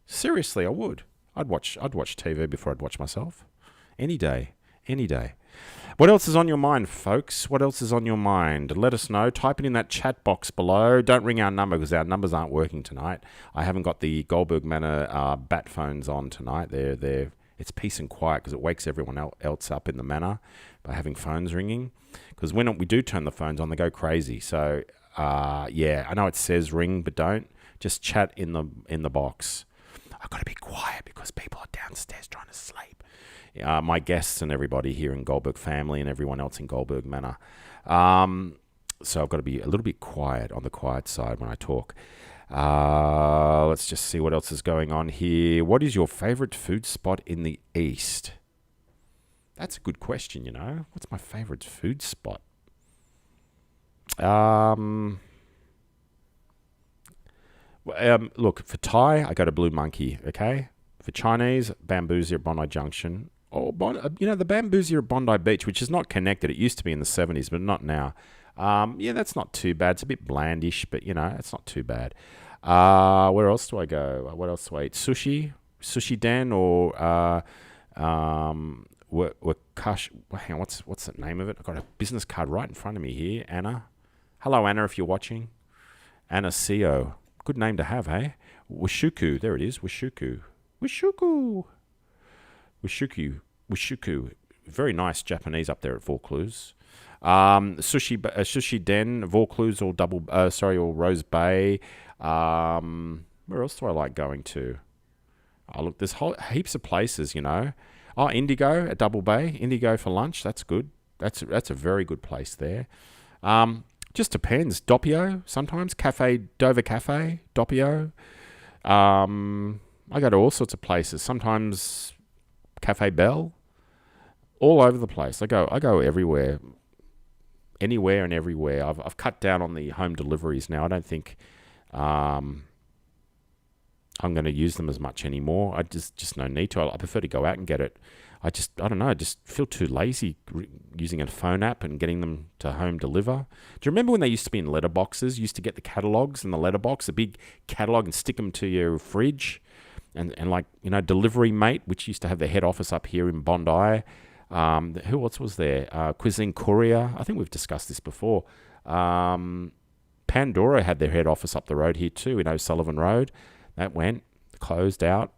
Seriously, I would. I'd watch TV before I'd watch myself. Any day. What else is on your mind, folks? What else is on your mind? Let us know. Type it in that chat box below. Don't ring our number because our numbers aren't working tonight. I haven't got the Goldberg Manor bat phones on tonight. It's peace and quiet because it wakes everyone else up in the manor by having phones ringing. Because when we do turn the phones on, they go crazy. So, yeah, I know it says ring, but don't. Just chat in the box. I've got to be quiet because people are downstairs trying to sleep. My guests and everybody here in Goldberg family and everyone else in Goldberg Manor. So I've got to be a little bit quiet, on the quiet side when I talk. Let's just see what else is going on here. What is your favourite food spot in the East? That's a good question, you know. What's my favourite food spot? Look, for Thai, I go to Blue Monkey, okay? For Chinese, Bamboozia at Bondi Junction. Or, the Bamboozia at Bondi Beach, which is not connected. It used to be in the 70s, but not now. That's not too bad. It's a bit blandish, but, it's not too bad. Where else do I go? What else do I eat? Sushi Den, or Wakash. Hang on, what's the name of it? I've got a business card right in front of me here. Anna. Hello, Anna, if you're watching. Anna Seo. Good name to have, hey? Wishuku. There it is. Wishuku. Very nice Japanese up there at Vaucluse. Sushi Den, Vaucluse or or Rose Bay. Where else do I like going to? Oh, look, there's heaps of places, you know. Oh, Indigo at Double Bay. Indigo for lunch. That's good. That's a very good place there. Just depends. Doppio sometimes. Dover Cafe. Doppio. I go to all sorts of places. Sometimes Cafe Bell. All over the place. I go everywhere. Anywhere and everywhere. I've cut down on the home deliveries now. I don't think I'm going to use them as much anymore. I just no need to. I prefer to go out and get it. I don't know. I just feel too lazy using a phone app and getting them to home deliver. Do you remember when they used to be in letterboxes? You used to get the catalogs in the letterbox, a big catalog, and stick them to your fridge. And Delivery Mate, which used to have their head office up here in Bondi. Who else was there? Cuisine Courier. I think we've discussed this before. Pandora had their head office up the road here too, in O'Sullivan Road. That closed out.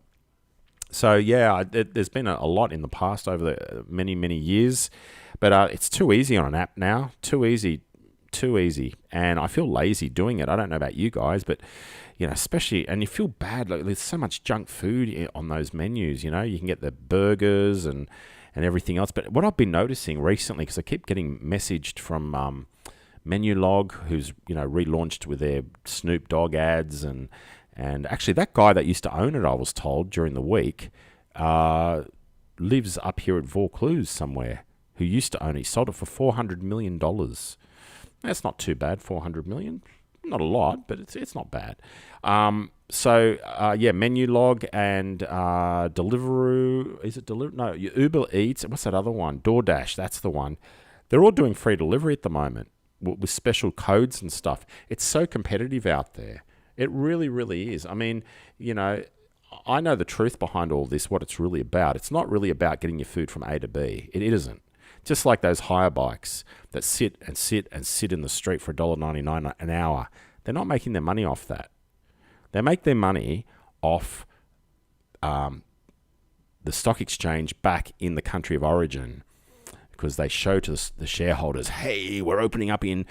So, yeah, there's been a lot in the past over the many, many years. But it's too easy on an app now. Too easy. And I feel lazy doing it. I don't know about you guys, but, especially, and you feel bad. Like, there's so much junk food on those menus, You can get the burgers and everything else. But what I've been noticing recently, because I keep getting messaged from Menulog, who's, relaunched with their Snoop Dogg ads, and actually, that guy that used to own it, I was told, during the week, lives up here at Vaucluse somewhere, who used to own it. He sold it for $400 million. That's not too bad, $400 million. Not a lot, but it's not bad. Menulog and Deliveroo. Is it Deliveroo? No, Uber Eats. What's that other one? DoorDash, that's the one. They're all doing free delivery at the moment with special codes and stuff. It's so competitive out there. It really, really is. I mean, I know the truth behind all this, what it's really about. It's not really about getting your food from A to B. It isn't. Just like those hire bikes that sit in the street for $1.99 an hour. They're not making their money off that. They make their money off the stock exchange back in the country of origin, because they show to the shareholders, hey, we're opening up in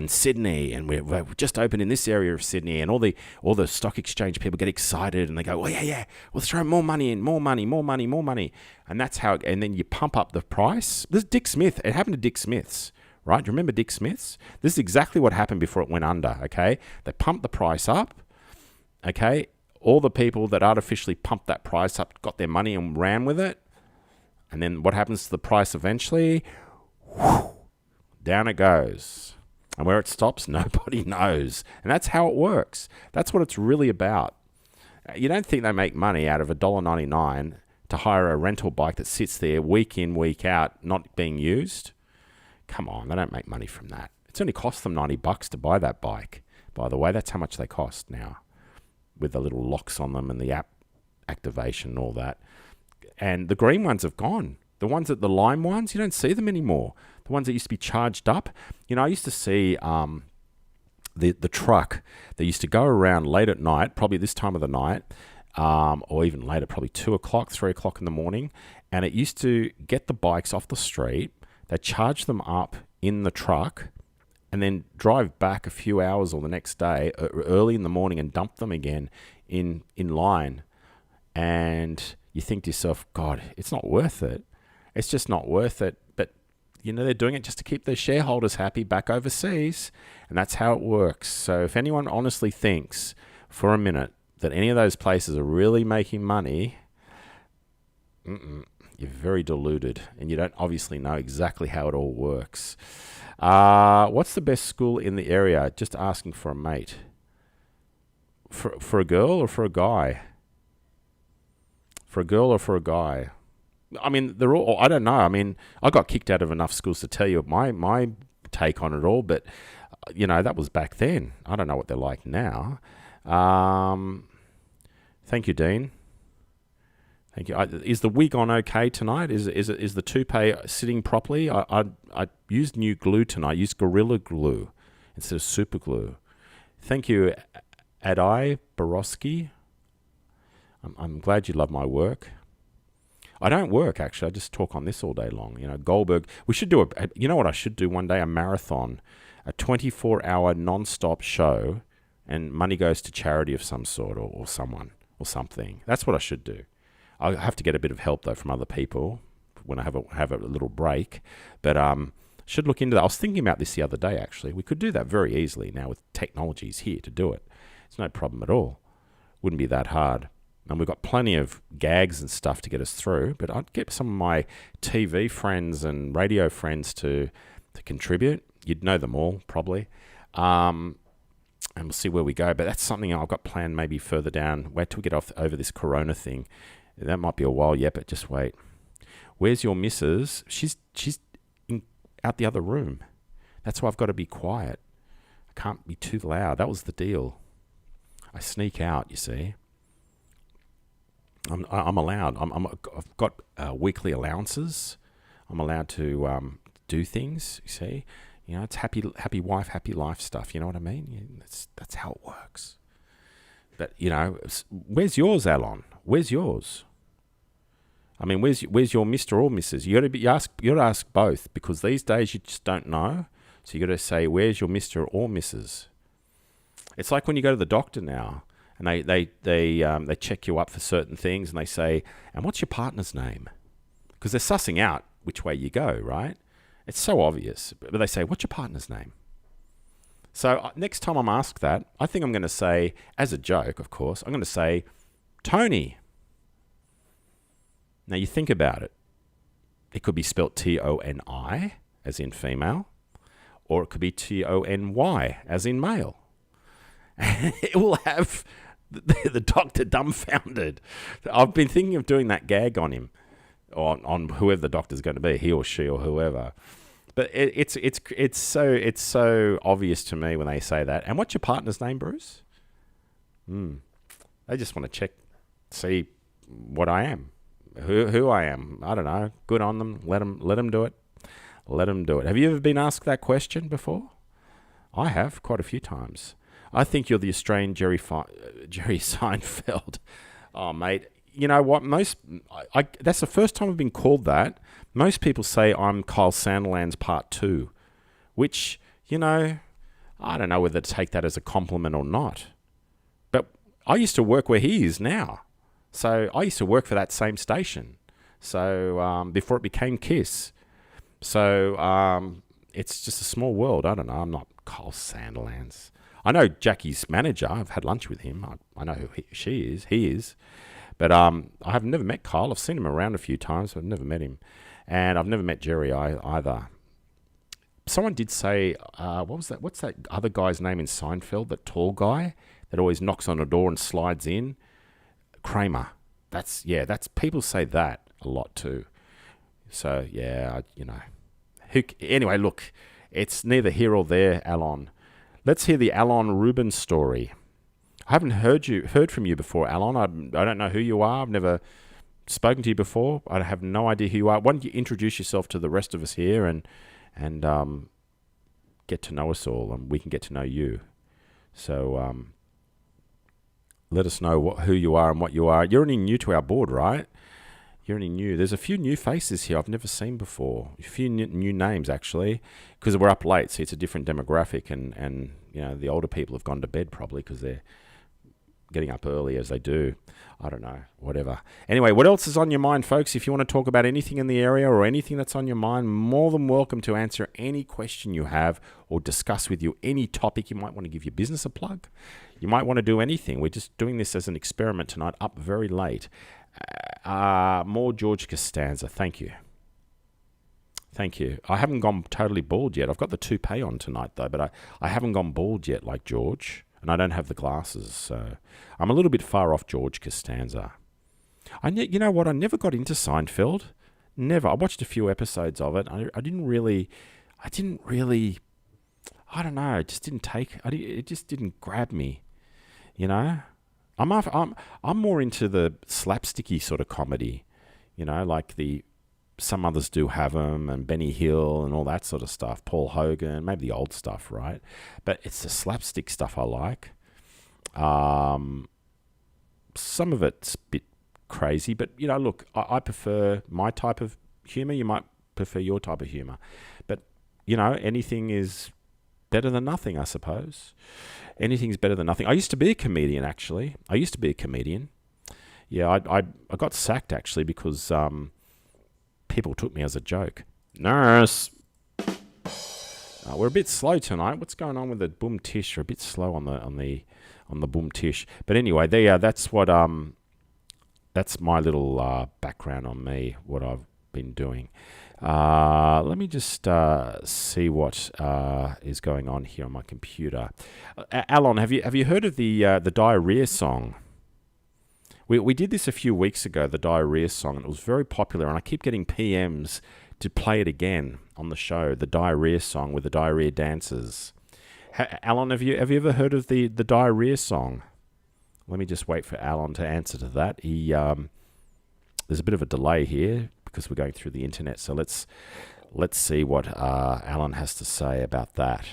Sydney, and we're just opened in this area of Sydney, and all the stock exchange people get excited, and they go, well, yeah, we'll throw more money in, more money, and that's how. And then you pump up the price. This is Dick Smith. It happened to Dick Smith's, right? Do you remember Dick Smith's? This is exactly what happened before it went under. Okay, they pumped the price up. Okay, all the people that artificially pumped that price up got their money and ran with it. And then what happens to the price eventually? Down it goes. And where it stops, nobody knows. And that's how it works. That's what it's really about. You don't think they make money out of $1.99 to hire a rental bike that sits there week in, week out, not being used? Come on, they don't make money from that. It's only cost them $90 to buy that bike. By the way, that's how much they cost now, with the little locks on them and the app activation and all that. And the green ones have gone. The lime ones, you don't see them anymore. The ones that used to be charged up. I used to see the truck that used to go around late at night, probably this time of the night, or even later, probably 2 o'clock, 3 o'clock in the morning. And it used to get the bikes off the street. They charge them up in the truck and then drive back a few hours or the next day, early in the morning, and dump them again in line. And you think to yourself, God, it's not worth it. It's just not worth it. But, they're doing it just to keep their shareholders happy back overseas. And that's how it works. So if anyone honestly thinks for a minute that any of those places are really making money, you're very deluded, and you don't obviously know exactly how it all works. What's the best school in the area? Just asking for a mate. For a girl or for a guy? For a girl or for a guy? I mean, they're all, I don't know. I mean, I got kicked out of enough schools to tell you my take on it all, but, that was back then. I don't know what they're like now. Thank you, Dean. Thank you. Is the wig on okay tonight? Is the toupee sitting properly? I used new glue tonight. I used Gorilla Glue instead of super glue. Thank you, Adai Borowski. I'm glad you love my work. I don't work, actually. I just talk on this all day long. Goldberg. We should do you know what I should do one day? A marathon, a 24-hour non-stop show, and money goes to charity of some sort or someone or something. That's what I should do. I have to get a bit of help, though, from other people when I have a little break. But should look into that. I was thinking about this the other day, actually. We could do that very easily now with technologies here to do it. It's no problem at all. Wouldn't be that hard. And we've got plenty of gags and stuff to get us through. But I'd get some of my TV friends and radio friends to contribute. You'd know them all, probably. And we'll see where we go. But that's something I've got planned maybe further down. Wait till we get over this corona thing. That might be a while yet, but just wait. Where's your missus? She's out the other room. That's why I've got to be quiet. I can't be too loud. That was the deal. I sneak out, you see. I'm allowed. I've got weekly allowances. I'm allowed to do things, you see. It's happy wife, happy life stuff. You know what I mean? That's how it works. But, where's yours, Alon? Where's yours? I mean, where's your Mr. or Mrs.? You got to ask both, because these days you just don't know. So you got to say, where's your Mr. or Mrs.? It's like when you go to the doctor now, and they check you up for certain things, and they say, and what's your partner's name? Because they're sussing out which way you go, right? It's so obvious. But they say, what's your partner's name? So next time I'm asked that, I think I'm going to say, as a joke, of course, I'm going to say, Tony. Now you think about it. It could be spelt Toni, as in female, or it could be Tony, as in male. It will have the doctor dumbfounded. I've been thinking of doing that gag on him, on whoever the doctor's going to be, he or she or whoever. But it's so obvious to me when they say that. And what's your partner's name, Bruce? They just want to see what I am, who I am. I don't know. Good on them. Let them do it. Let them do it. Have you ever been asked that question before? I have, quite a few times. I think you're the Australian Jerry Seinfeld. Oh, mate. You know what? That's the first time I've been called that. Most people say I'm Kyle Sandilands Part 2, which, I don't know whether to take that as a compliment or not. But I used to work where he is now. So I used to work for that same station. So before it became KISS. So it's just a small world. I don't know. I'm not Kyle Sandilands. I know Jackie's manager. I've had lunch with him. I know who he is. But I have never met Kyle. I've seen him around a few times, but I've never met him. And I've never met Jerry either. Someone did say, what was that? What's that other guy's name in Seinfeld? That tall guy that always knocks on a door and slides in? Kramer. That's people say that a lot too. So yeah, anyway, look, it's neither here or there, Alon. Let's hear the Alon Rubin story. I haven't heard from you before, Alon. I don't know who you are. I've never spoken to you before. I have no idea who you are. Why don't you introduce yourself to the rest of us here and get to know us all, and we can get to know you. So let us know who you are and what you are. You're only new to our board, right? You're only new. There's a few new faces here I've never seen before. A few new names, actually, because we're up late, so it's a different demographic, and the older people have gone to bed probably because they're getting up early as they do. I don't know, whatever. Anyway, what else is on your mind, folks? If you want to talk about anything in the area or anything that's on your mind, more than welcome to answer any question you have or discuss with you any topic. You might want to give your business a plug. You might want to do anything. We're just doing this as an experiment tonight, up very late. More George Costanza. Thank you. Thank you. I haven't gone totally bald yet. I've got the toupee on tonight, though, but I haven't gone bald yet like George. And I don't have the glasses, so I'm a little bit far off George Costanza. You know what? I never got into Seinfeld. Never. I watched a few episodes of it. I didn't really, I don't know. It just didn't it just didn't grab me. You know, I'm more into the slapsticky sort of comedy. You know, like Some Others Do Have 'Em and Benny Hill and all that sort of stuff. Paul Hogan, maybe the old stuff, right? But it's the slapstick stuff I like. Some of it's a bit crazy, but, you know, look, I prefer my type of humour. You might prefer your type of humour. But, you know, anything is better than nothing, I suppose. Anything's better than nothing. I used to be a comedian, actually. Yeah, I got sacked, actually, because people took me as a joke. Nurse! We're a bit slow tonight. What's going on with the boom tish? We're a bit slow on the boom tish. But anyway, that's my little background on me, what I've been doing. Let me just see what is going on here on my computer. Alon, have you heard of the diarrhea song? We did this a few weeks ago, the diarrhea song, and it was very popular, and I keep getting PMs to play it again on the show, the diarrhea song with the diarrhea dancers. Alan, have you ever heard of the diarrhea song? Let me just wait for Alan to answer to that. There's a bit of a delay here because we're going through the internet, so let's see what Alan has to say about that.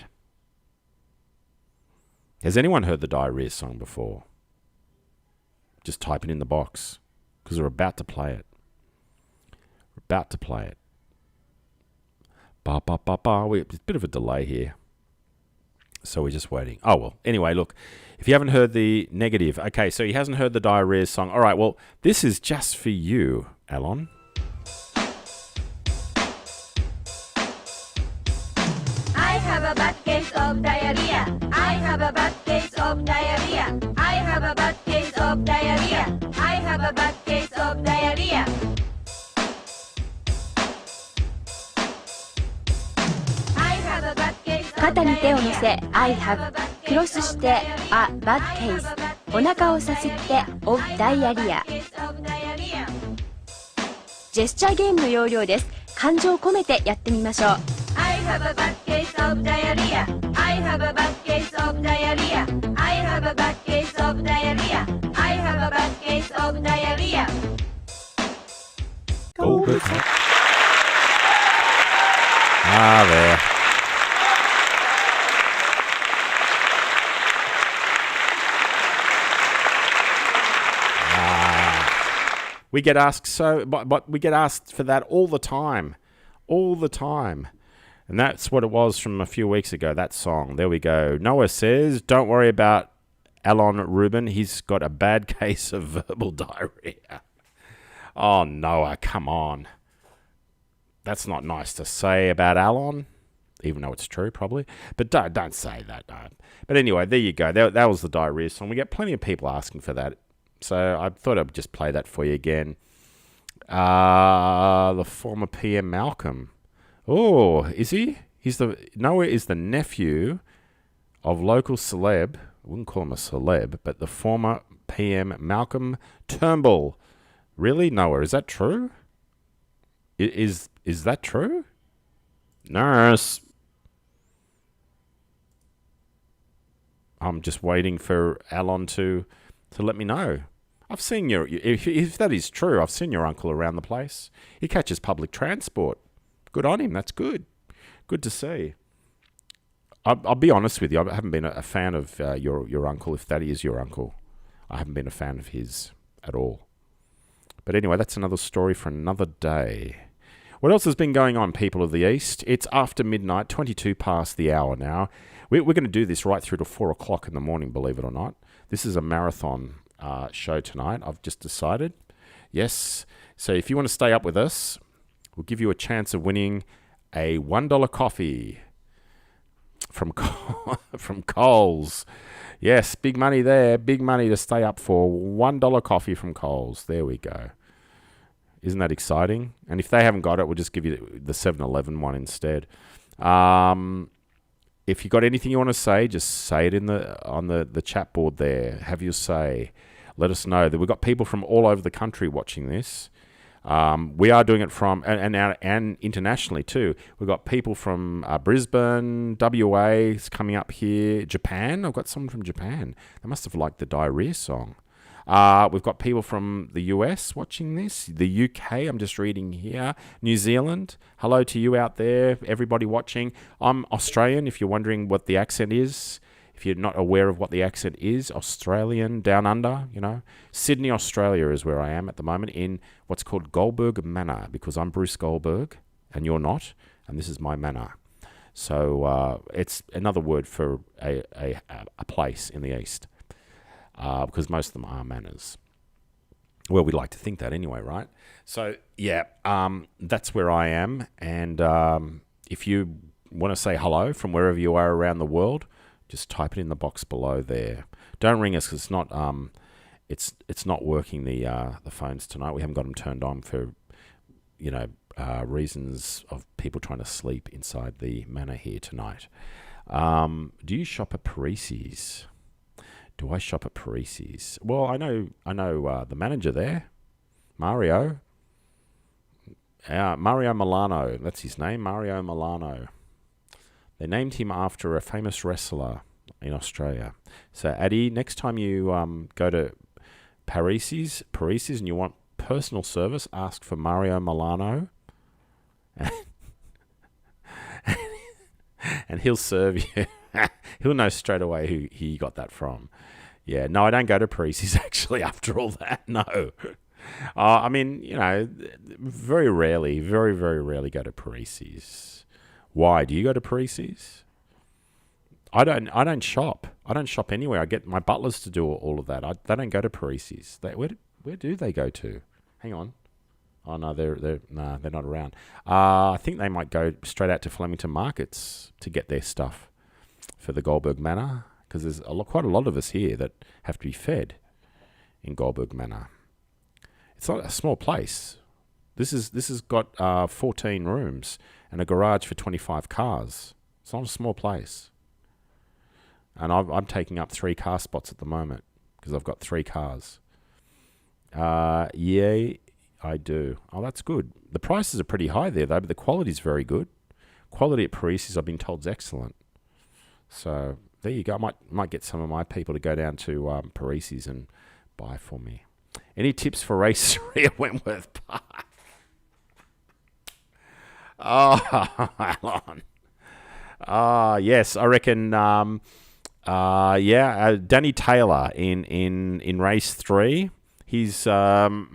Has anyone heard the diarrhea song before? Just type it in the box, because we're about to play it. Ba, ba, ba, ba. It's a bit of a delay here, so we're just waiting. Oh, well, anyway, look, if you haven't heard the negative, okay, so he hasn't heard the diarrhea song. All right, well, this is just for you, Alon. I have a bad case of diarrhea. I have a bad case of diarrhea. I have a bad case of diarrhea. I have a bad case of diarrhea. 肩に手を乗せ I have クロスして A bad case お腹をさすって of diarrhea ジェスチャーゲームの要領です。感情を込めてやってみましょう。 I have a bad case of diarrhea. I have a bad case of diarrhea. I have a bad case of diarrhea. I have a bad case of diarrhea. Goldberg. There. We get asked but we get asked for that all the time, and that's what it was from a few weeks ago. That song. There we go. Noah says, "Don't worry about Alon Rubin. He's got a bad case of verbal diarrhea." Oh, Noah, come on. That's not nice to say about Alon, even though it's true, probably. But don't say that. No. But anyway, there you go. That was the diarrhea song. We get plenty of people asking for that. So I thought I'd just play that for you again. The former PM Malcolm. Oh, is he? Noah is the nephew of local celeb. I wouldn't call him a celeb, but the former PM Malcolm Turnbull. Really, Noah? Is that true? Is that true? Nurse. I'm just waiting for Alon to let me know. I've seen if that is true, I've seen your uncle around the place. He catches public transport. Good on him. That's good. Good to see. I'll be honest with you. I haven't been a fan of your uncle, if that is your uncle. I haven't been a fan of his at all. But anyway, that's another story for another day. What else has been going on, people of the East? It's after midnight, 22 past the hour now. We're going to do this right through to 4 o'clock in the morning, believe it or not. This is a marathon show tonight. I've just decided. Yes. So if you want to stay up with us, we'll give you a chance of winning a $1 coffee from from Coles. Yes, big money there. Big money to stay up for. $1 coffee from Coles. There we go. Isn't that exciting? And if they haven't got it, we'll just give you the 7-Eleven one instead. If you got anything you want to say, just say it on the chat board there. Have your say. Let us know that we've got people from all over the country watching this. We are doing it from and internationally too. We've got people from Brisbane, WA is coming up here. Japan, I've got someone from Japan. They must have liked the diarrhea song. We've got people from the US watching this. The UK, I'm just reading here. New Zealand, hello to you out there, everybody watching. I'm Australian, if you're wondering what the accent is. If you're not aware of what the accent is, Australian, down under, Sydney, Australia is where I am at the moment in what's called Goldberg Manor, because I'm Bruce Goldberg and you're not, and this is my manor. So it's another word for a place in the East, because most of them are manors. Well, we like to think that anyway, right? So, yeah, that's where I am, and if you want to say hello from wherever you are around the world, just type it in the box below there. Don't ring us because it's not working the phones tonight. We haven't got them turned on for reasons of people trying to sleep inside the manor here tonight. Do you shop at Parisi's? Do I shop at Parisi's? Well, I know the manager there, Mario Milano. That's his name, Mario Milano. They named him after a famous wrestler in Australia. So, Addy, next time you go to Parisi's and you want personal service, ask for Mario Milano. And he'll serve you. He'll know straight away who he got that from. Yeah, no, I don't go to Parisi's actually after all that, no. I mean, very rarely, very, very rarely go to Parisi's. Why? Do you go to Parisi's? I don't shop. I don't shop anywhere. I get my butlers to do all of that. They don't go to Parisi's. Where do they go to? Hang on. Oh no, they're not around. I think they might go straight out to Flemington Markets to get their stuff for the Goldberg Manor, because there's quite a lot of us here that have to be fed in Goldberg Manor. It's not a small place. This has got 14 rooms and a garage for 25 cars. It's not a small place. And I'm taking up 3 car spots at the moment because I've got 3 cars. Yeah, I do. Oh, that's good. The prices are pretty high there, though, but the quality's very good. Quality at Parisi's, I've been told, is excellent. So there you go. I might get some of my people to go down to Parisi's and buy for me. Any tips for race 3 at Wentworth Park? Oh, Alan. Yes, I reckon. Danny Taylor in race 3. He's number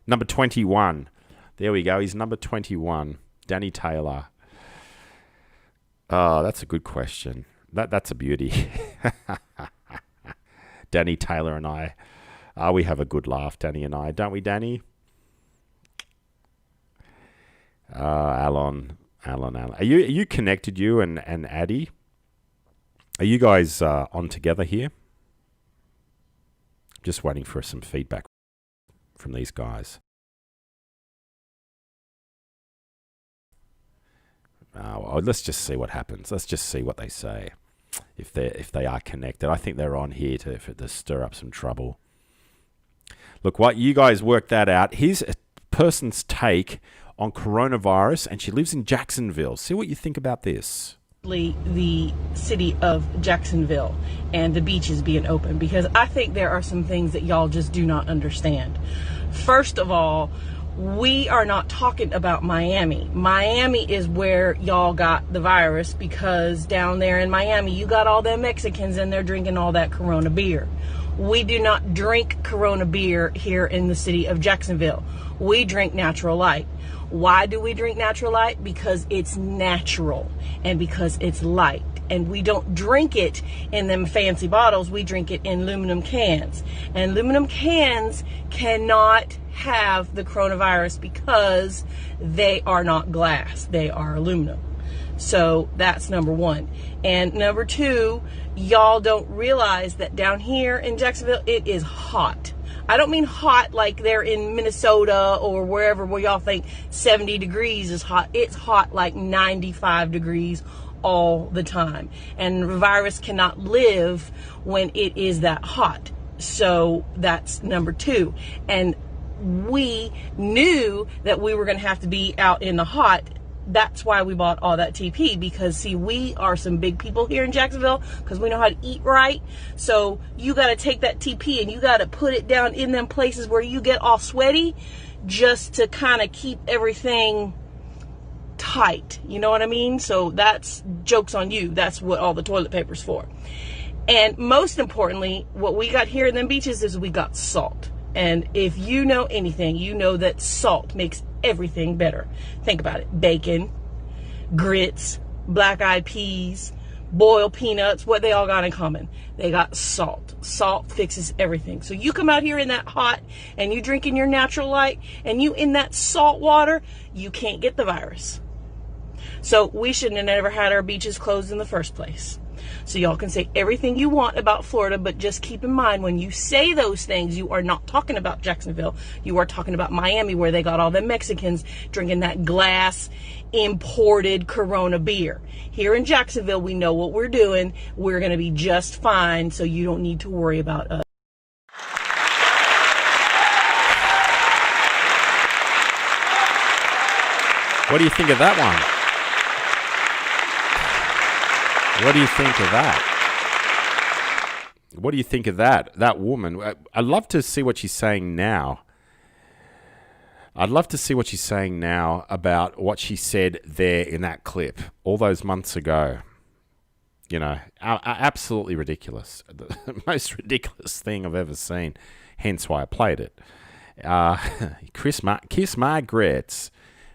21. There we go. He's number 21. Danny Taylor. Oh, that's a good question. That's a beauty. Danny Taylor and I. We have a good laugh, Danny and I, don't we, Danny? Alan. Are you connected, you and Addy? Are you guys on together here? Just waiting for some feedback from these guys. Well, let's just see what happens. Let's just see what they say. If they are connected, I think they're on here to stir up some trouble. Look, what you guys work that out. Here's a person's take on coronavirus, and she lives in Jacksonville. See what you think about this. The city of Jacksonville and the beaches being open, because I think there are some things that y'all just do not understand. First of all, we are not talking about Miami. Miami is where y'all got the virus, because down there in Miami, you got all them Mexicans in there drinking all that Corona beer. We do not drink Corona beer here in the city of Jacksonville. We drink Natural Light. Why do we drink Natural Light? Because it's natural and because it's light. and we don't drink it in them fancy bottles. We drink it in aluminum cans, and aluminum cans cannot have the coronavirus because they are not glass, they are aluminum. So that's number one. And number two, y'all don't realize that down here in Jacksonville, it is hot. I don't mean hot like they're in Minnesota or wherever where y'all think 70 degrees is hot. It's hot like 95 degrees all the time. And the virus cannot live when it is that hot. So that's number two. And we knew that we were going to have to be out in the hot. That's why we bought all that TP, because see, we are some big people here in Jacksonville because we know how to eat right. So you got to take that TP and you got to put it down in them places where you get all sweaty, just to kind of keep everything tight. You know what I mean? So that's jokes on you. That's what all the toilet paper's for. And most importantly, what we got here in them beaches is we got salt. And if you know anything, you know that salt makes everything better. Think about it. Bacon, grits, black-eyed peas, boiled peanuts, what they all got in common? They got salt. Salt fixes everything. So you come out here in that hot and you drinking your natural light and you in that salt water, you can't get the virus. So we shouldn't have never had our beaches closed in the first place. So y'all can say everything you want about Florida, but just keep in mind when you say those things, you are not talking about Jacksonville. You are talking about Miami, where they got all the Mexicans drinking that glass imported Corona beer. Here in Jacksonville, we know what we're doing. We're going to be just fine, so you don't need to worry about us. What do you think of that one? What do you think of that? What do you think of that? That woman. I'd love to see what she's saying now. I'd love to see what she's saying now about what she said there in that clip all those months ago. You know, absolutely ridiculous. The most ridiculous thing I've ever seen. Hence why I played it. Kiss my grits.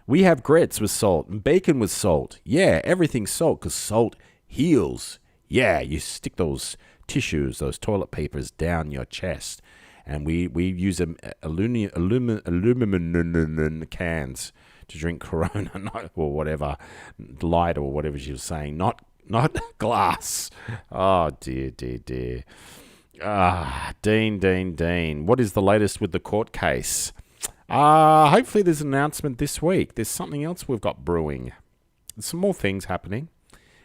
We have grits with salt and bacon with salt. Yeah, everything's salt because salt heals. Yeah, you stick those tissues, those toilet papers down your chest. And we use aluminum cans to drink Corona or whatever, light or whatever she was saying. Not glass. Oh, dear. Dean. What is the latest with the court case? Hopefully there's an announcement this week. There's something else we've got brewing. There's some more things happening.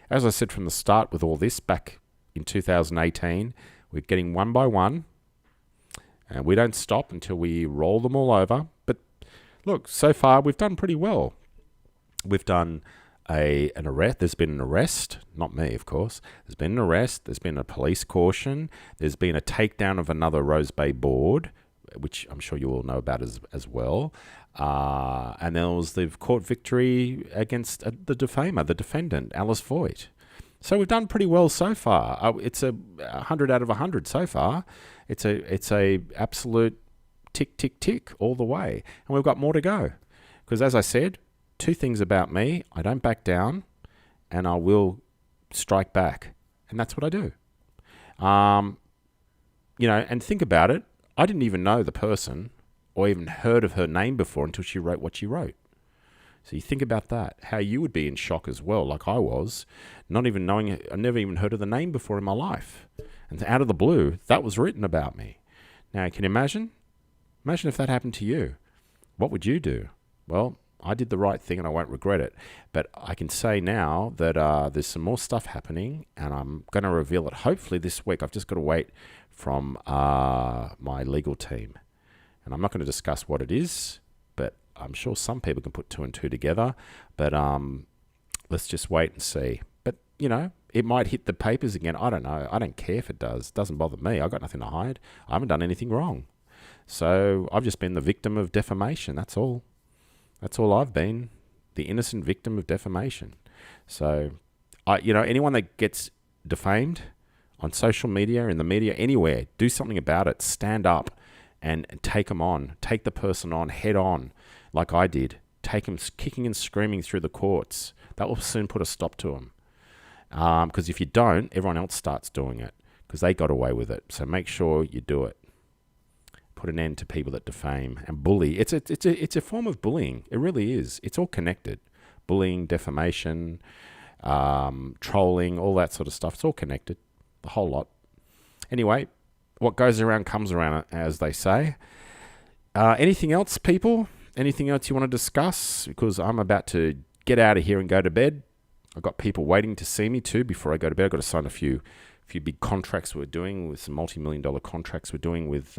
As I said from the start with all this back in 2018, we're getting one by one. And we don't stop until we roll them all over. But look, so far we've done pretty well. We've done an arrest. There's been an arrest. Not me, of course. There's been an arrest. There's been a police caution. There's been a takedown of another Rose Bay board, which I'm sure you all know about as well. And there was the court victory against the defamer, the defendant, Alice Voigt. So we've done pretty well so far. It's a 100 out of 100 so far. It's a absolute tick all the way. And we've got more to go. Because as I said, two things about me: I don't back down, and I will strike back. And that's what I do. And think about it. I didn't even know the person or even heard of her name before until she wrote what she wrote. So you think about that, how you would be in shock as well, like I was, not even knowing, I never even heard of the name before in my life. And out of the blue, that was written about me. Now, can you imagine? Imagine if that happened to you. What would you do? Well, I did the right thing and I won't regret it. But I can say now that there's some more stuff happening and I'm going to reveal it hopefully this week. I've just got to wait from my legal team. And I'm not going to discuss what it is, but I'm sure some people can put two and two together. But let's just wait and see. But, it might hit the papers again. I don't know. I don't care if it does. It doesn't bother me. I've got nothing to hide. I haven't done anything wrong. So I've just been the victim of defamation. That's all. That's all I've been. The innocent victim of defamation. So, anyone that gets defamed on social media, in the media, anywhere, do something about it. Stand up and take them on. Take the person on head on, like I did. Take them kicking and screaming through the courts. That will soon put a stop to them. Because if you don't, everyone else starts doing it because they got away with it. So make sure you do it. Put an end to people that defame and bully. It's a form of bullying. It really is. It's all connected. Bullying, defamation, trolling, all that sort of stuff. It's all connected. The whole lot. Anyway, what goes around comes around, as they say. Anything else, people? Anything else you want to discuss? Because I'm about to get out of here and go to bed. I've got people waiting to see me too before I go to bed. I've got to sign a few big contracts we're doing with some multi-million-dollar contracts we're doing with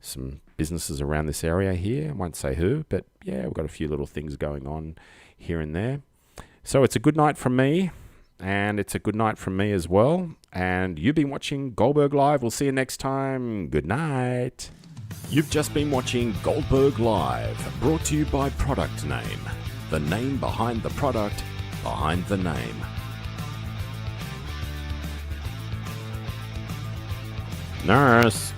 some businesses around this area here. I won't say who, but yeah, we've got a few little things going on here and there. So it's a good night from me, and it's a good night from me as well. And you've been watching Goldberg Live. We'll see you next time. Good night. You've just been watching Goldberg Live, brought to you by Product Name. The name behind the product, behind the name. Nurse.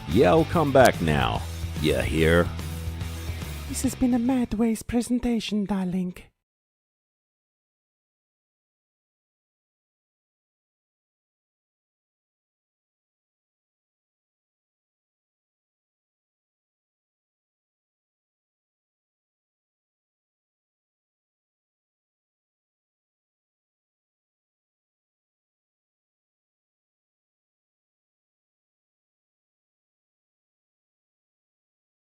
Yeah, I'll come back now. You hear? This has been a Madways presentation, darling.